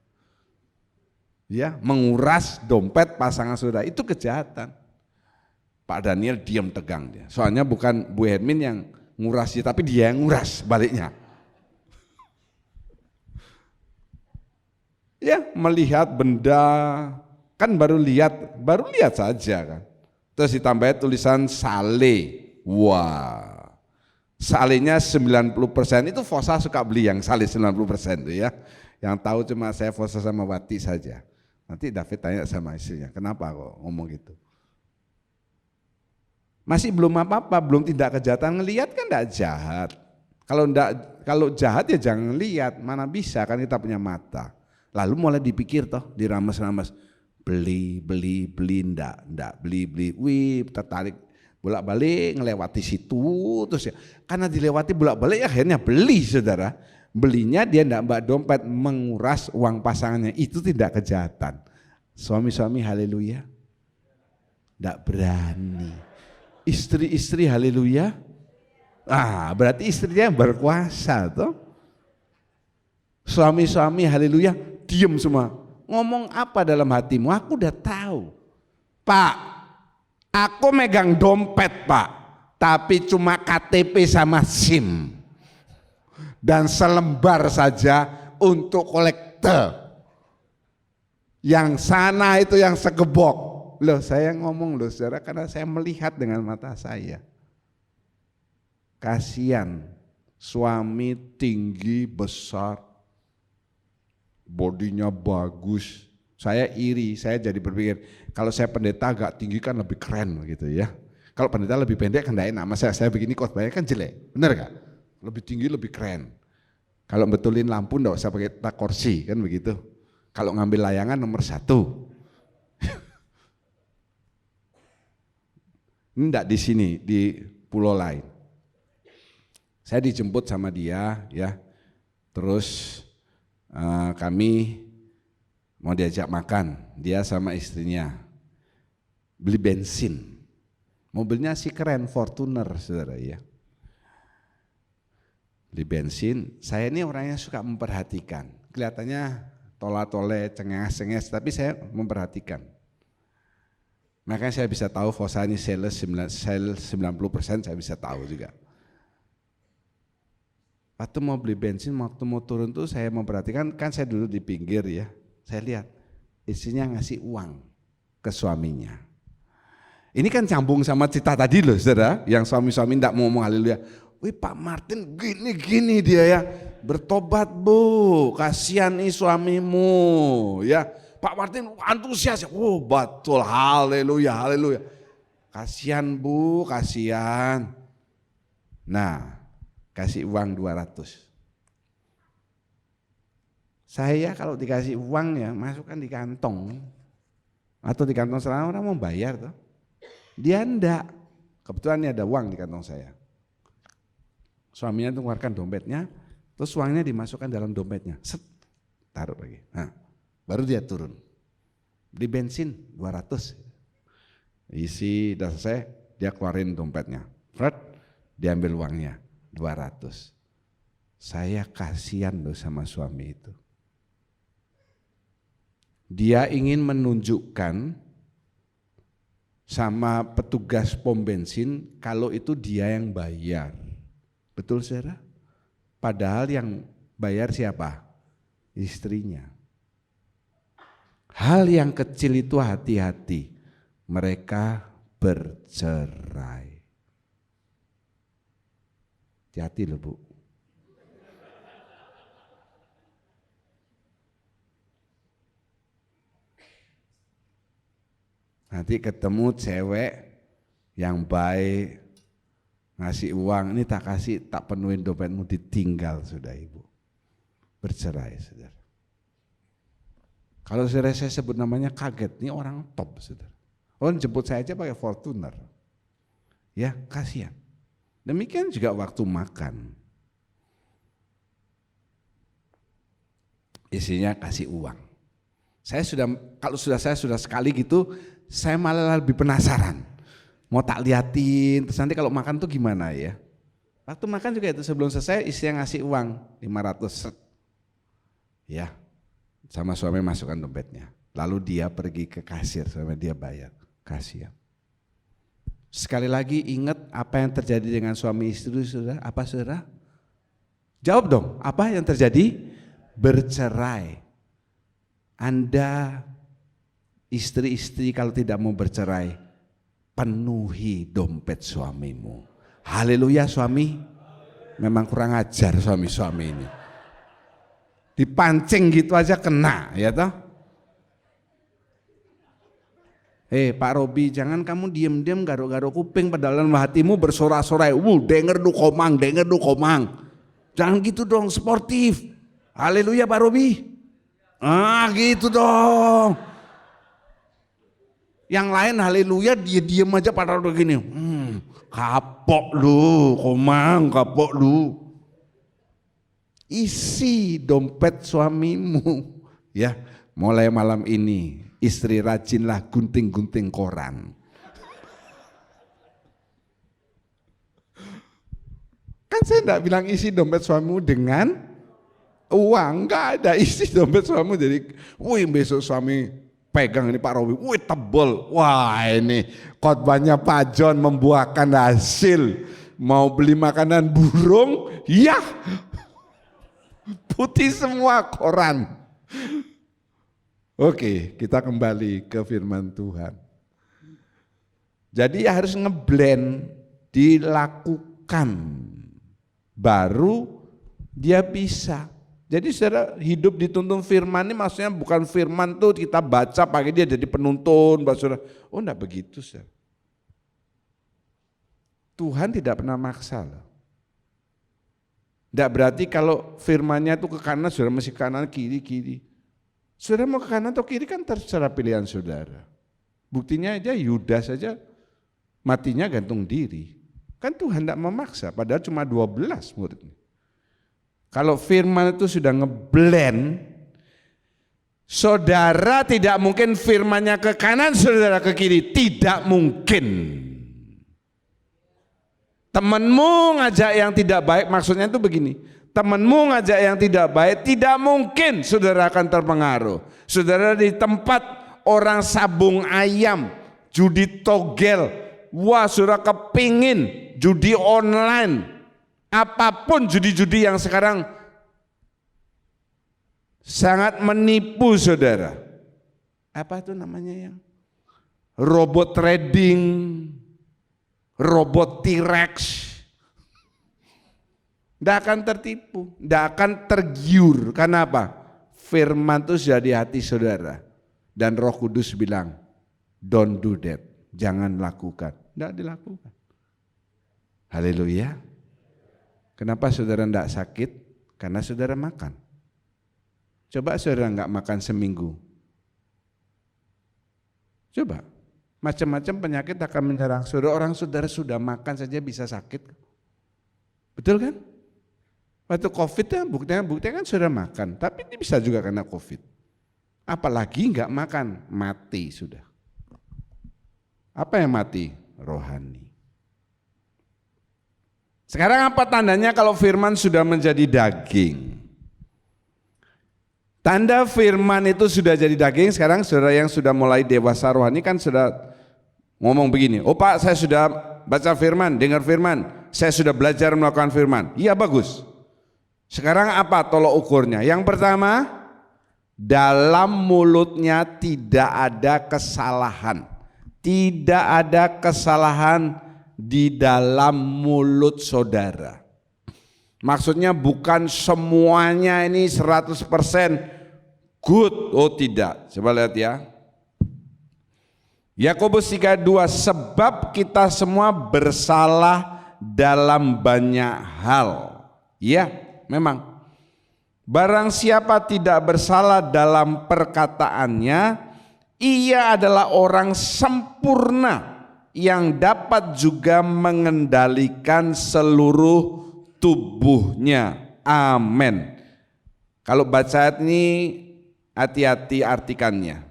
Ya, menguras dompet pasangan saudara, itu kejahatan. Pak Daniel diam tegang dia, soalnya bukan Bu Hermin yang nguras, tapi dia yang nguras baliknya. Ya, melihat benda, kan baru lihat saja kan. Terus ditambah tulisan sale. Wah. Salenya 90%, itu Fosa suka beli yang sale 90% itu ya. Yang tahu cuma saya, Fosa sama Wati saja. Nanti David tanya sama istrinya, kenapa kok ngomong gitu? Masih belum apa-apa, belum tindak kejahatan, ngelihat kan enggak jahat. Kalau jahat ya jangan lihat, mana bisa kan kita punya mata. Lalu mulai dipikir toh, dirames-rames, beli, enggak, beli, wih tertarik bolak-balik ngelewati situ, terus ya, karena dilewati bolak-balik akhirnya beli saudara. Belinya dia enggak mbak dompet, menguras uang pasangannya, itu tidak kejahatan. Suami-suami haleluya, enggak berani. Istri-istri haleluya, berarti istrinya yang berkuasa toh. Suami-suami haleluya, diam semua. Ngomong apa dalam hatimu? Aku udah tahu. Pak, aku megang dompet Pak, tapi cuma KTP sama SIM. Dan selembar saja untuk kolektor. Yang sana itu yang segebok. Loh saya ngomong loh saudara, karena saya melihat dengan mata saya. Kasihan, suami tinggi besar, bodinya bagus. Saya iri, saya jadi berpikir kalau saya pendeta agak tinggi kan lebih keren gitu ya. Kalau pendeta lebih pendek kan enggak enak. Masa saya begini khotbahnya kan jelek, benar gak? Lebih tinggi lebih keren. Kalau betulin lampu enggak usah pakai tak kursi kan begitu. Kalau ngambil layangan nomor 1. Ini enggak di sini, di pulau lain. Saya dijemput sama dia ya. Terus kami mau diajak makan, dia sama istrinya beli bensin. Mobilnya sih keren, Fortuner saudara ya. Beli bensin, saya ini orangnya suka memperhatikan. Kelihatannya tola-tole, cengenges-cengenges, tapi saya memperhatikan. Makanya saya bisa tahu Fosa ini sales 90% saya bisa tahu juga. Waktu mau beli bensin, waktu mau turun tuh saya memperhatikan, kan saya dulu di pinggir ya. Saya lihat istrinya ngasih uang ke suaminya. Ini kan sambung sama cerita tadi loh saudara, yang suami-suami enggak mau ngomong haleluya. Wih Pak Martin gini dia ya, bertobat Bu, kasihan nih suamimu ya. Pak Martin antusias, oh betul, haleluya, haleluya. Kasihan Bu, kasihan. Nah, kasih uang 200. Saya kalau dikasih uang ya masukkan di kantong. Atau di kantong selama orang mau bayar tuh. Dia enggak. Kebetulan ini ada uang di kantong saya. Suaminya tuh mengeluarkan dompetnya, terus uangnya dimasukkan dalam dompetnya. Set, taruh lagi. Nah, baru dia turun. Beli bensin 200. Isi udah selesai, dia keluarin dompetnya. Fred, diambil uangnya. 200. Saya kasihan loh sama suami itu. Dia ingin menunjukkan sama petugas pom bensin kalau itu dia yang bayar. Betul saudara? Padahal yang bayar siapa? Istrinya. Hal yang kecil itu hati-hati. Mereka bercerai. Hati-hati loh Bu. Nanti ketemu cewek yang baik, ngasih uang, ini tak kasih, tak penuhin dompetmu, ditinggal sudah Ibu. Bercerai saudara. Kalau saudara saya sebut namanya kaget, ini orang top saudara. Oh jemput saya aja pakai Fortuner. Ya kasihan. Demikian juga waktu makan. Isinya kasih uang. Kalau saya sudah sekali gitu, saya malah lebih penasaran. Mau tak liatin, terus nanti kalau makan tuh gimana ya. Waktu makan juga itu sebelum selesai isinya ngasih uang 500. Ya, sama suami masukkan dompetnya. Lalu dia pergi ke kasir, sama dia bayar. Kasihan. Sekali lagi ingat apa yang terjadi dengan suami istri saudara? Apa saudara? Jawab dong, apa yang terjadi? Bercerai. Anda istri-istri kalau tidak mau bercerai, penuhi dompet suamimu. Haleluya suami. Memang kurang ajar suami-suami ini. Dipancing gitu aja kena, ya toh? Pak Robi, jangan kamu diem-diem garuk-garuk kuping padahal hatimu bersorak-sorai. Denger du komang. Jangan gitu dong, sportif. Haleluya Pak Robi. Gitu dong. Yang lain haleluya, dia diem aja padahal begini. Kapok lu, komang, kapok lu. Isi dompet suamimu. Ya, mulai malam ini istri rajinlah gunting-gunting koran. Kan saya enggak bilang isi dompet suamimu dengan uang, enggak ada. Isi dompet suamimu jadi, besok suami pegang ini Pak Robi, tebel. Wah ini khotbahnya Pak John membuahkan hasil. Mau beli makanan burung, ya putih semua koran. Oke, kita kembali ke firman Tuhan. Jadi harus ngeblend, dilakukan, baru dia bisa. Jadi saudara hidup dituntun firman ini maksudnya bukan firman tuh kita baca pakai dia jadi penuntun, saudara. Oh enggak begitu saudara. Tuhan tidak pernah maksa loh. Enggak berarti kalau firmannya itu ke kanan, saudara mesti kanan, kiri. Saudara mau ke kanan atau kiri kan terserah pilihan saudara. Buktinya aja Yudas saja matinya gantung diri. Kan Tuhan tidak memaksa, padahal cuma 12 muridnya. Kalau firman itu sudah ngeblend, saudara tidak mungkin firmannya ke kanan, saudara ke kiri. Tidak mungkin. Temanmu ngajak yang tidak baik, maksudnya itu begini. Temanmu ngajak yang tidak baik, tidak mungkin saudara akan terpengaruh. Saudara di tempat orang sabung ayam, judi togel, saudara kepingin judi online, apapun judi-judi yang sekarang sangat menipu saudara. Apa itu namanya yang robot trading, robot T-Rex. Tidak akan tertipu, tidak akan tergiur. Karena apa? Firman itu sudah di hati saudara. Dan Roh Kudus bilang, don't do that, jangan lakukan. Tidak dilakukan. Haleluya. Kenapa saudara tidak sakit? Karena saudara makan. Coba saudara nggak makan seminggu. Coba, macam-macam penyakit akan menyerang saudara. Orang saudara sudah makan saja bisa sakit. Betul kan? Waktu COVID ya buktinya kan sudah makan, tapi ini bisa juga karena COVID. Apalagi nggak makan, mati sudah. Apa yang mati? Rohani. Sekarang apa tandanya kalau firman sudah menjadi daging? Tanda firman itu sudah jadi daging, sekarang saudara yang sudah mulai dewasa rohani kan sudah ngomong begini, oh Pak saya sudah baca firman, dengar firman, saya sudah belajar melakukan firman. Iya bagus. Sekarang apa tolok ukurnya? Yang pertama, dalam mulutnya tidak ada kesalahan. Tidak ada kesalahan di dalam mulut saudara. Maksudnya bukan semuanya ini 100% good. Oh tidak, coba lihat ya. Yakobus 3:2, sebab kita semua bersalah dalam banyak hal. Ya. Memang, barang siapa tidak bersalah dalam perkataannya, ia adalah orang sempurna yang dapat juga mengendalikan seluruh tubuhnya. Amin. Kalau baca ayat ini hati-hati artikannya.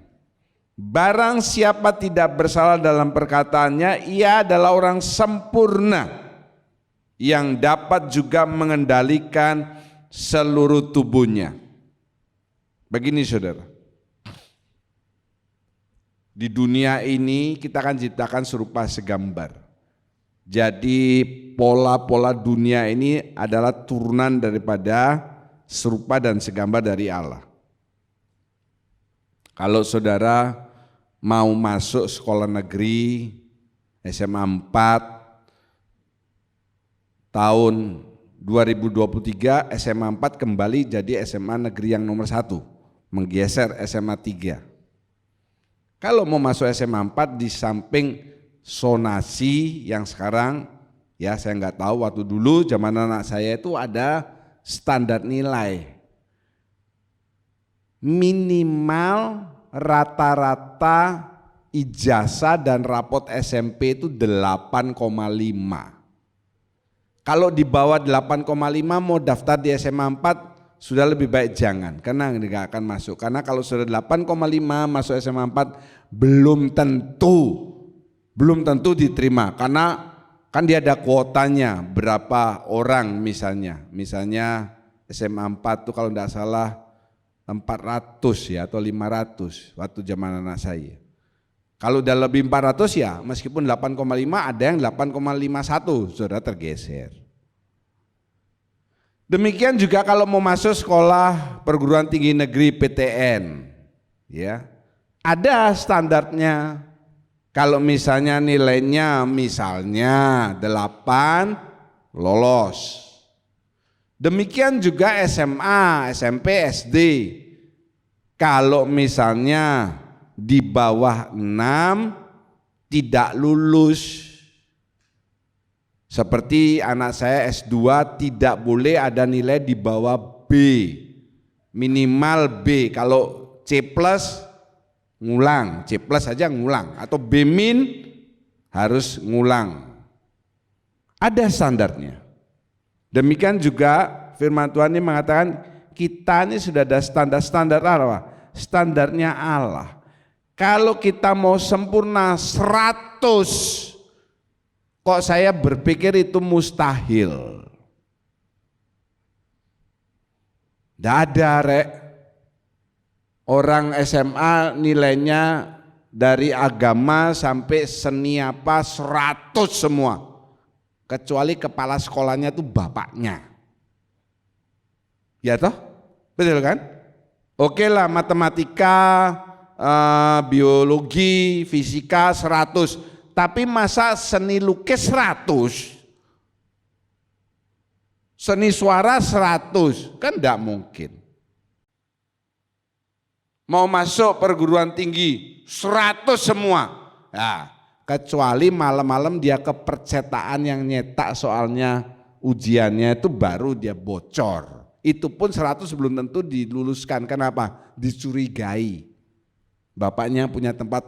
Barang siapa tidak bersalah dalam perkataannya, ia adalah orang sempurna yang dapat juga mengendalikan seluruh tubuhnya. Begini saudara, di dunia ini kita akan ciptakan serupa segambar. Jadi pola-pola dunia ini adalah turunan daripada serupa dan segambar dari Allah. Kalau saudara mau masuk sekolah negeri SMA 4 tahun 2023, SMA 4 kembali jadi SMA negeri yang nomor 1, menggeser SMA 3. Kalau mau masuk SMA 4 di samping sonasi yang sekarang, ya saya nggak tahu, waktu dulu zaman anak saya itu ada standar nilai. Minimal rata-rata ijazah dan rapot SMP itu 8,5. Kalau di bawah 8,5 mau daftar di SMA 4 sudah lebih baik jangan, karena nggak akan masuk. Karena kalau sudah 8,5 masuk SMA 4 belum tentu diterima, karena kan dia ada kuotanya berapa orang misalnya SMA 4 tuh kalau tidak salah 400 ya atau 500 waktu zaman anak saya. Kalau udah lebih 400 ya meskipun 8,5 ada yang 8,51 sudah tergeser. Demikian juga kalau mau masuk sekolah perguruan tinggi negeri PTN, ya ada standarnya. Kalau misalnya nilainya misalnya 8 lolos. Demikian juga SMA, SMP, SD. Kalau misalnya di bawah 6 tidak lulus. Seperti anak saya S2 tidak boleh ada nilai di bawah B. Minimal B. Kalau C plus ngulang, C plus saja ngulang, atau B min harus ngulang. Ada standarnya. Demikian juga firman Tuhan ini mengatakan kita ini sudah ada standar-standar apa? Standarnya Allah. Kalau kita mau sempurna 100, kok saya berpikir itu mustahil. Tidak ada rek. Orang SMA nilainya dari agama sampai seni apa 100 semua. Kecuali kepala sekolahnya itu bapaknya. Ya toh? Betul kan? Oke lah matematika, biologi, fisika 100. Tapi masa seni lukis 100? Seni suara 100? Kan enggak mungkin. Mau masuk perguruan tinggi 100 semua. Nah, kecuali malam-malam dia ke percetakan yang nyetak soalnya ujiannya itu baru dia bocor. Itu pun 100 belum tentu diluluskan. Kenapa? Dicurigai. Bapaknya punya tempat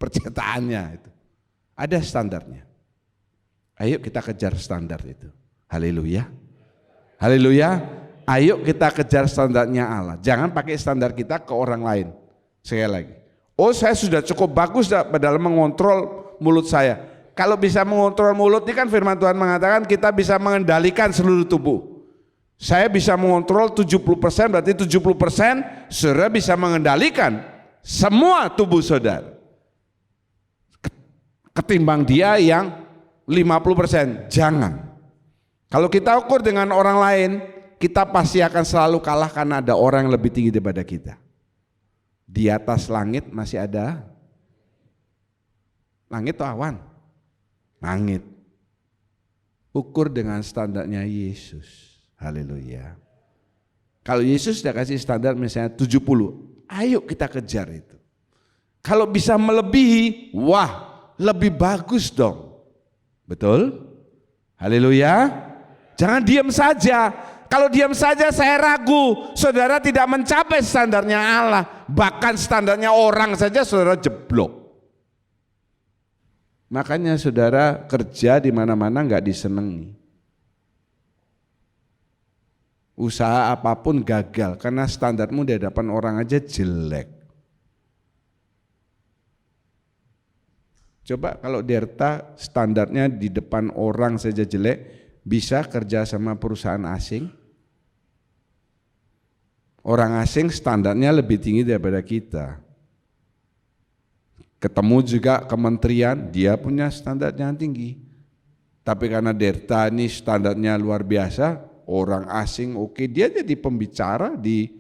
percetakannya itu. Ada standarnya. Ayo kita kejar standar itu. Haleluya. Haleluya. Ayo kita kejar standarnya Allah. Jangan pakai standar kita ke orang lain. Sekali lagi. Oh saya sudah cukup bagus dalam mengontrol mulut saya. Kalau bisa mengontrol mulut ini kan firman Tuhan mengatakan kita bisa mengendalikan seluruh tubuh. Saya bisa mengontrol 70%, berarti 70% saudara bisa mengendalikan semua tubuh saudara. Ketimbang dia yang 50%, jangan. Kalau kita ukur dengan orang lain, kita pasti akan selalu kalah karena ada orang yang lebih tinggi daripada kita. Di atas langit masih ada langit atau awan? Langit. Ukur dengan standarnya Yesus. Haleluya. Kalau Yesus sudah kasih standar misalnya 70, ayo kita kejar itu. Kalau bisa melebihi, wah lebih bagus dong. Betul? Haleluya. Jangan diam saja. Kalau diam saja saya ragu, saudara tidak mencapai standarnya Allah. Bahkan standarnya orang saja saudara jeblok. Makanya saudara kerja di mana-mana nggak disenangi. Usaha apapun gagal karena standarmu di hadapan orang aja jelek. Coba kalau Derta standarnya di depan orang saja jelek, bisa kerja sama perusahaan asing? Orang asing standarnya lebih tinggi daripada kita. Ketemu juga kementerian, dia punya standar yang tinggi. Tapi karena Derta ini standarnya luar biasa, orang asing oke, dia jadi pembicara di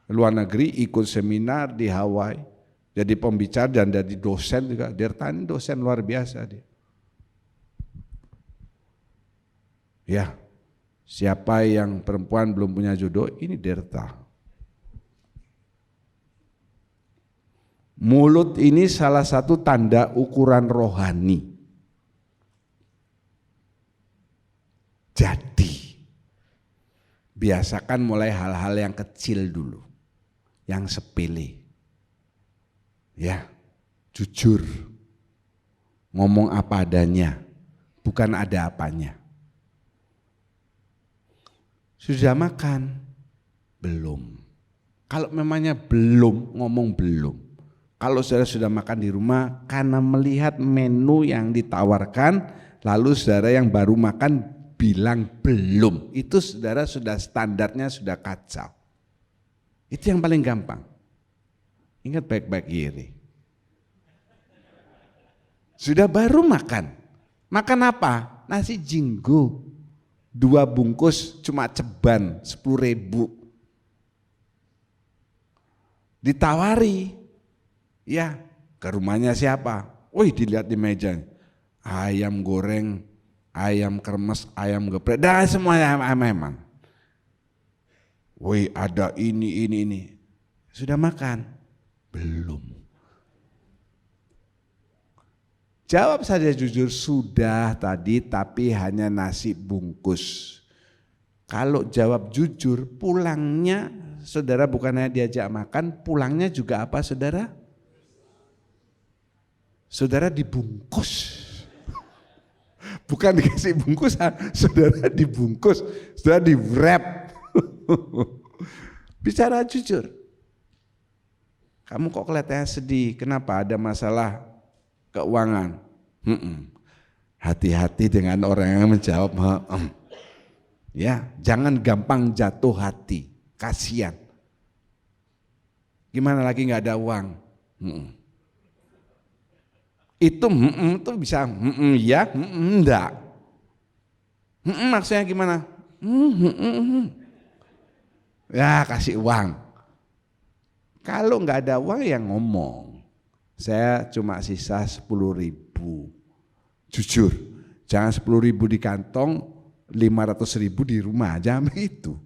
luar negeri, ikut seminar di Hawaii. Jadi pembicara dan jadi dosen juga. Derta ini dosen luar biasa dia. Ya, siapa yang perempuan belum punya jodoh, ini Derta. Mulut ini salah satu tanda ukuran rohani. Jadi, biasakan mulai hal-hal yang kecil dulu, yang sepele. Ya, jujur, ngomong apa adanya, bukan ada apanya. Sudah makan? Belum. Kalau memangnya belum, ngomong belum. Kalau saudara sudah makan di rumah, karena melihat menu yang ditawarkan, lalu saudara yang baru makan bilang belum, itu saudara sudah standarnya sudah kacau. Itu yang paling gampang. Ingat baik-baik Yeri. Sudah baru makan. Makan apa? Nasi jinggo. 2 bungkus cuma ceban 10.000. Ditawari. Ya, ke rumahnya siapa? Wih, dilihat di meja. Ayam goreng, ayam kremes, ayam geprek, dan semuanya ayam-ayaman. Wih, ada ini. Sudah makan? Belum. Jawab saja jujur, sudah tadi tapi hanya nasi bungkus. Kalau jawab jujur, pulangnya saudara bukan hanya diajak makan, pulangnya juga apa saudara? Saudara dibungkus. Bukan dikasih bungkusan, saudara dibungkus, saudara di wrap. Bicara jujur. Kamu kok kelihatannya sedih, kenapa? Ada masalah keuangan. Hati-hati dengan orang yang menjawab. Ya, jangan gampang jatuh hati, kasihan. Gimana lagi nggak ada uang? Itu bisa ya, enggak. Maksudnya gimana? Ya kasih uang. Kalau nggak ada uang ya ngomong. Saya cuma sisa 10.000. Jujur, jangan 10.000 di kantong, 500.000 di rumah, jangan begitu.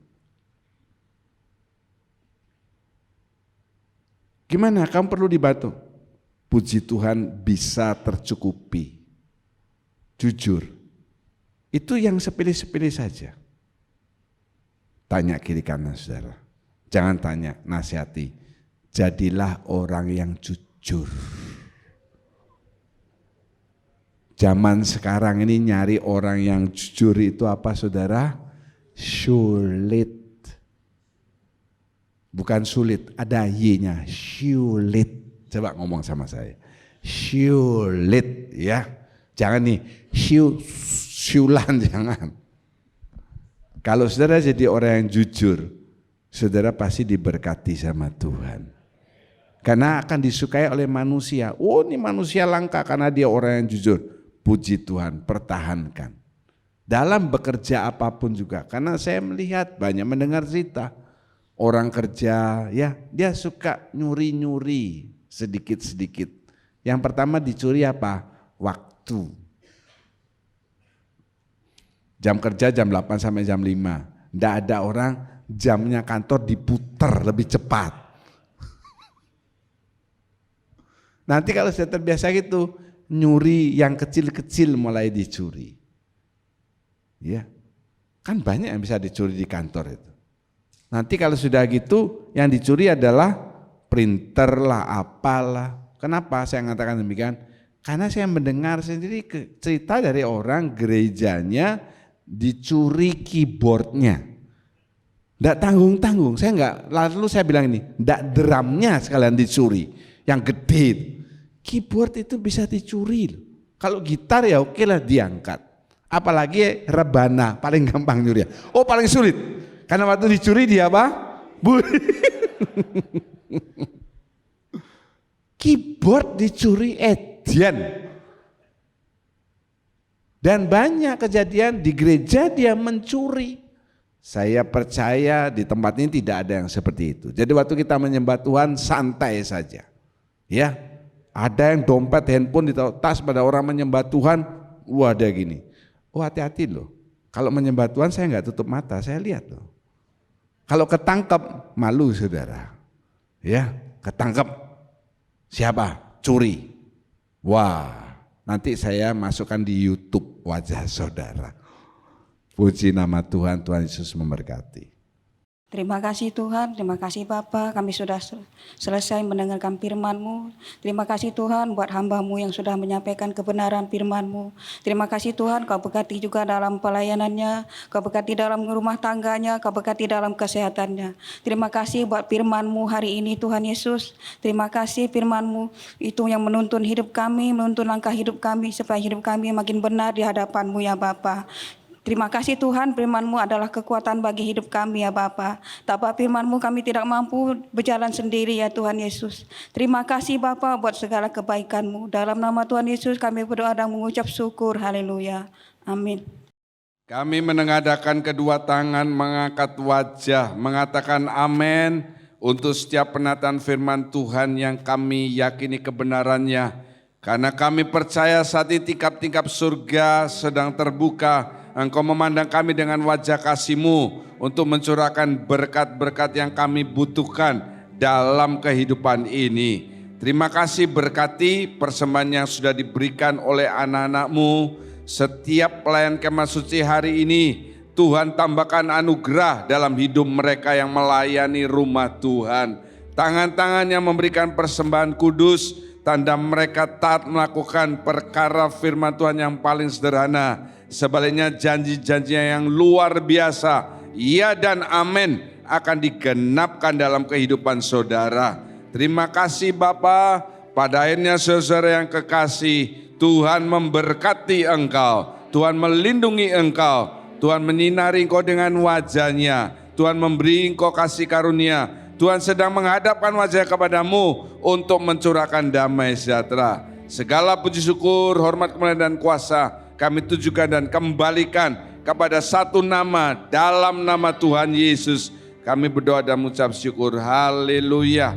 Gimana? Kamu perlu dibantu? Puji Tuhan bisa tercukupi. Jujur, itu yang sepele-sepele saja. Tanya kiri kanan saudara, jangan tanya, nasihati. Jadilah orang yang jujur. Zaman sekarang ini nyari orang yang jujur itu apa saudara? Sulit. Bukan sulit, ada Y-nya, sulit. Coba ngomong sama saya, sulit ya, jangan nih siulan, jangan. Kalau saudara jadi orang yang jujur, saudara pasti diberkati sama Tuhan. Karena akan disukai oleh manusia. Oh, ini manusia langka karena dia orang yang jujur. Puji Tuhan, pertahankan. Dalam bekerja apapun juga, karena saya melihat banyak mendengar cerita orang kerja, ya dia suka nyuri-nyuri. Sedikit-sedikit. Yang pertama dicuri apa? Waktu. Jam kerja jam 8 sampai jam 5. Nggak ada orang jamnya kantor diputer lebih cepat. Nanti kalau sudah terbiasa gitu, nyuri yang kecil-kecil mulai dicuri. Ya, kan banyak yang bisa dicuri di kantor itu. Nanti kalau sudah gitu, yang dicuri adalah printer lah, apalah. Kenapa saya mengatakan demikian? Karena saya mendengar sendiri cerita dari orang gerejanya dicuri keyboardnya. Enggak tanggung-tanggung. Lalu saya bilang ini, enggak drumnya sekalian dicuri, yang gede itu. Keyboard itu bisa dicuri. Kalau gitar ya oke lah diangkat. Apalagi rebana, paling gampang nyuri. Oh paling sulit, karena waktu dicuri dia apa? Keyboard dicuri edian. Dan banyak kejadian di gereja dia mencuri. Saya percaya di tempat ini tidak ada yang seperti itu. Jadi waktu kita menyembah Tuhan santai saja. Ya, ada yang dompet handphone di tas pada orang menyembah Tuhan, ada gini. Oh hati-hati loh. Kalau menyembah Tuhan saya nggak tutup mata, saya lihat loh. Kalau ketangkep malu saudara. Ya, ketangkep. Siapa? Curi. Wah. Nanti saya masukkan di YouTube wajah saudara. Puji nama Tuhan, Tuhan Yesus memberkati. Terima kasih Tuhan, terima kasih Bapa, kami sudah selesai mendengarkan firman-Mu. Terima kasih Tuhan buat hamba-Mu yang sudah menyampaikan kebenaran firman-Mu. Terima kasih Tuhan, Kau berkati juga dalam pelayanannya, Kau berkati dalam rumah tangganya, Kau berkati dalam kesehatannya. Terima kasih buat firman-Mu hari ini Tuhan Yesus. Terima kasih firman-Mu itu yang menuntun hidup kami, menuntun langkah hidup kami supaya hidup kami makin benar di hadapan-Mu ya Bapa. Terima kasih Tuhan, firman-Mu adalah kekuatan bagi hidup kami ya Bapa. Tanpa firman-Mu kami tidak mampu berjalan sendiri ya Tuhan Yesus. Terima kasih Bapa buat segala kebaikan-Mu. Dalam nama Tuhan Yesus kami berdoa dan mengucap syukur. Haleluya. Amin. Kami menengadahkan kedua tangan, mengangkat wajah, mengatakan amin untuk setiap penataan firman Tuhan yang kami yakini kebenarannya. Karena kami percaya saat ini tingkap-tingkap surga sedang terbuka. Engkau memandang kami dengan wajah kasih-Mu untuk mencurahkan berkat-berkat yang kami butuhkan dalam kehidupan ini. Terima kasih berkati persembahan yang sudah diberikan oleh anak-anak-Mu. Setiap pelayan kemah suci hari ini, Tuhan tambahkan anugerah dalam hidup mereka yang melayani rumah Tuhan. Tangan-tangan yang memberikan persembahan kudus, tanda mereka taat melakukan perkara firman Tuhan yang paling sederhana. Sebaliknya janji-janjinya yang luar biasa, ya dan amin akan digenapkan dalam kehidupan saudara. Terima kasih Bapa. Pada akhirnya saudara yang kekasih, Tuhan memberkati engkau, Tuhan melindungi engkau, Tuhan menyinari engkau dengan wajah-Nya, Tuhan memberi engkau kasih karunia, Tuhan sedang menghadapkan wajah kepadamu untuk mencurahkan damai sejahtera. Segala puji syukur, hormat, kemuliaan dan kuasa kami tujukan dan kembalikan kepada satu nama, dalam nama Tuhan Yesus. Kami berdoa dan mengucap syukur. Haleluya.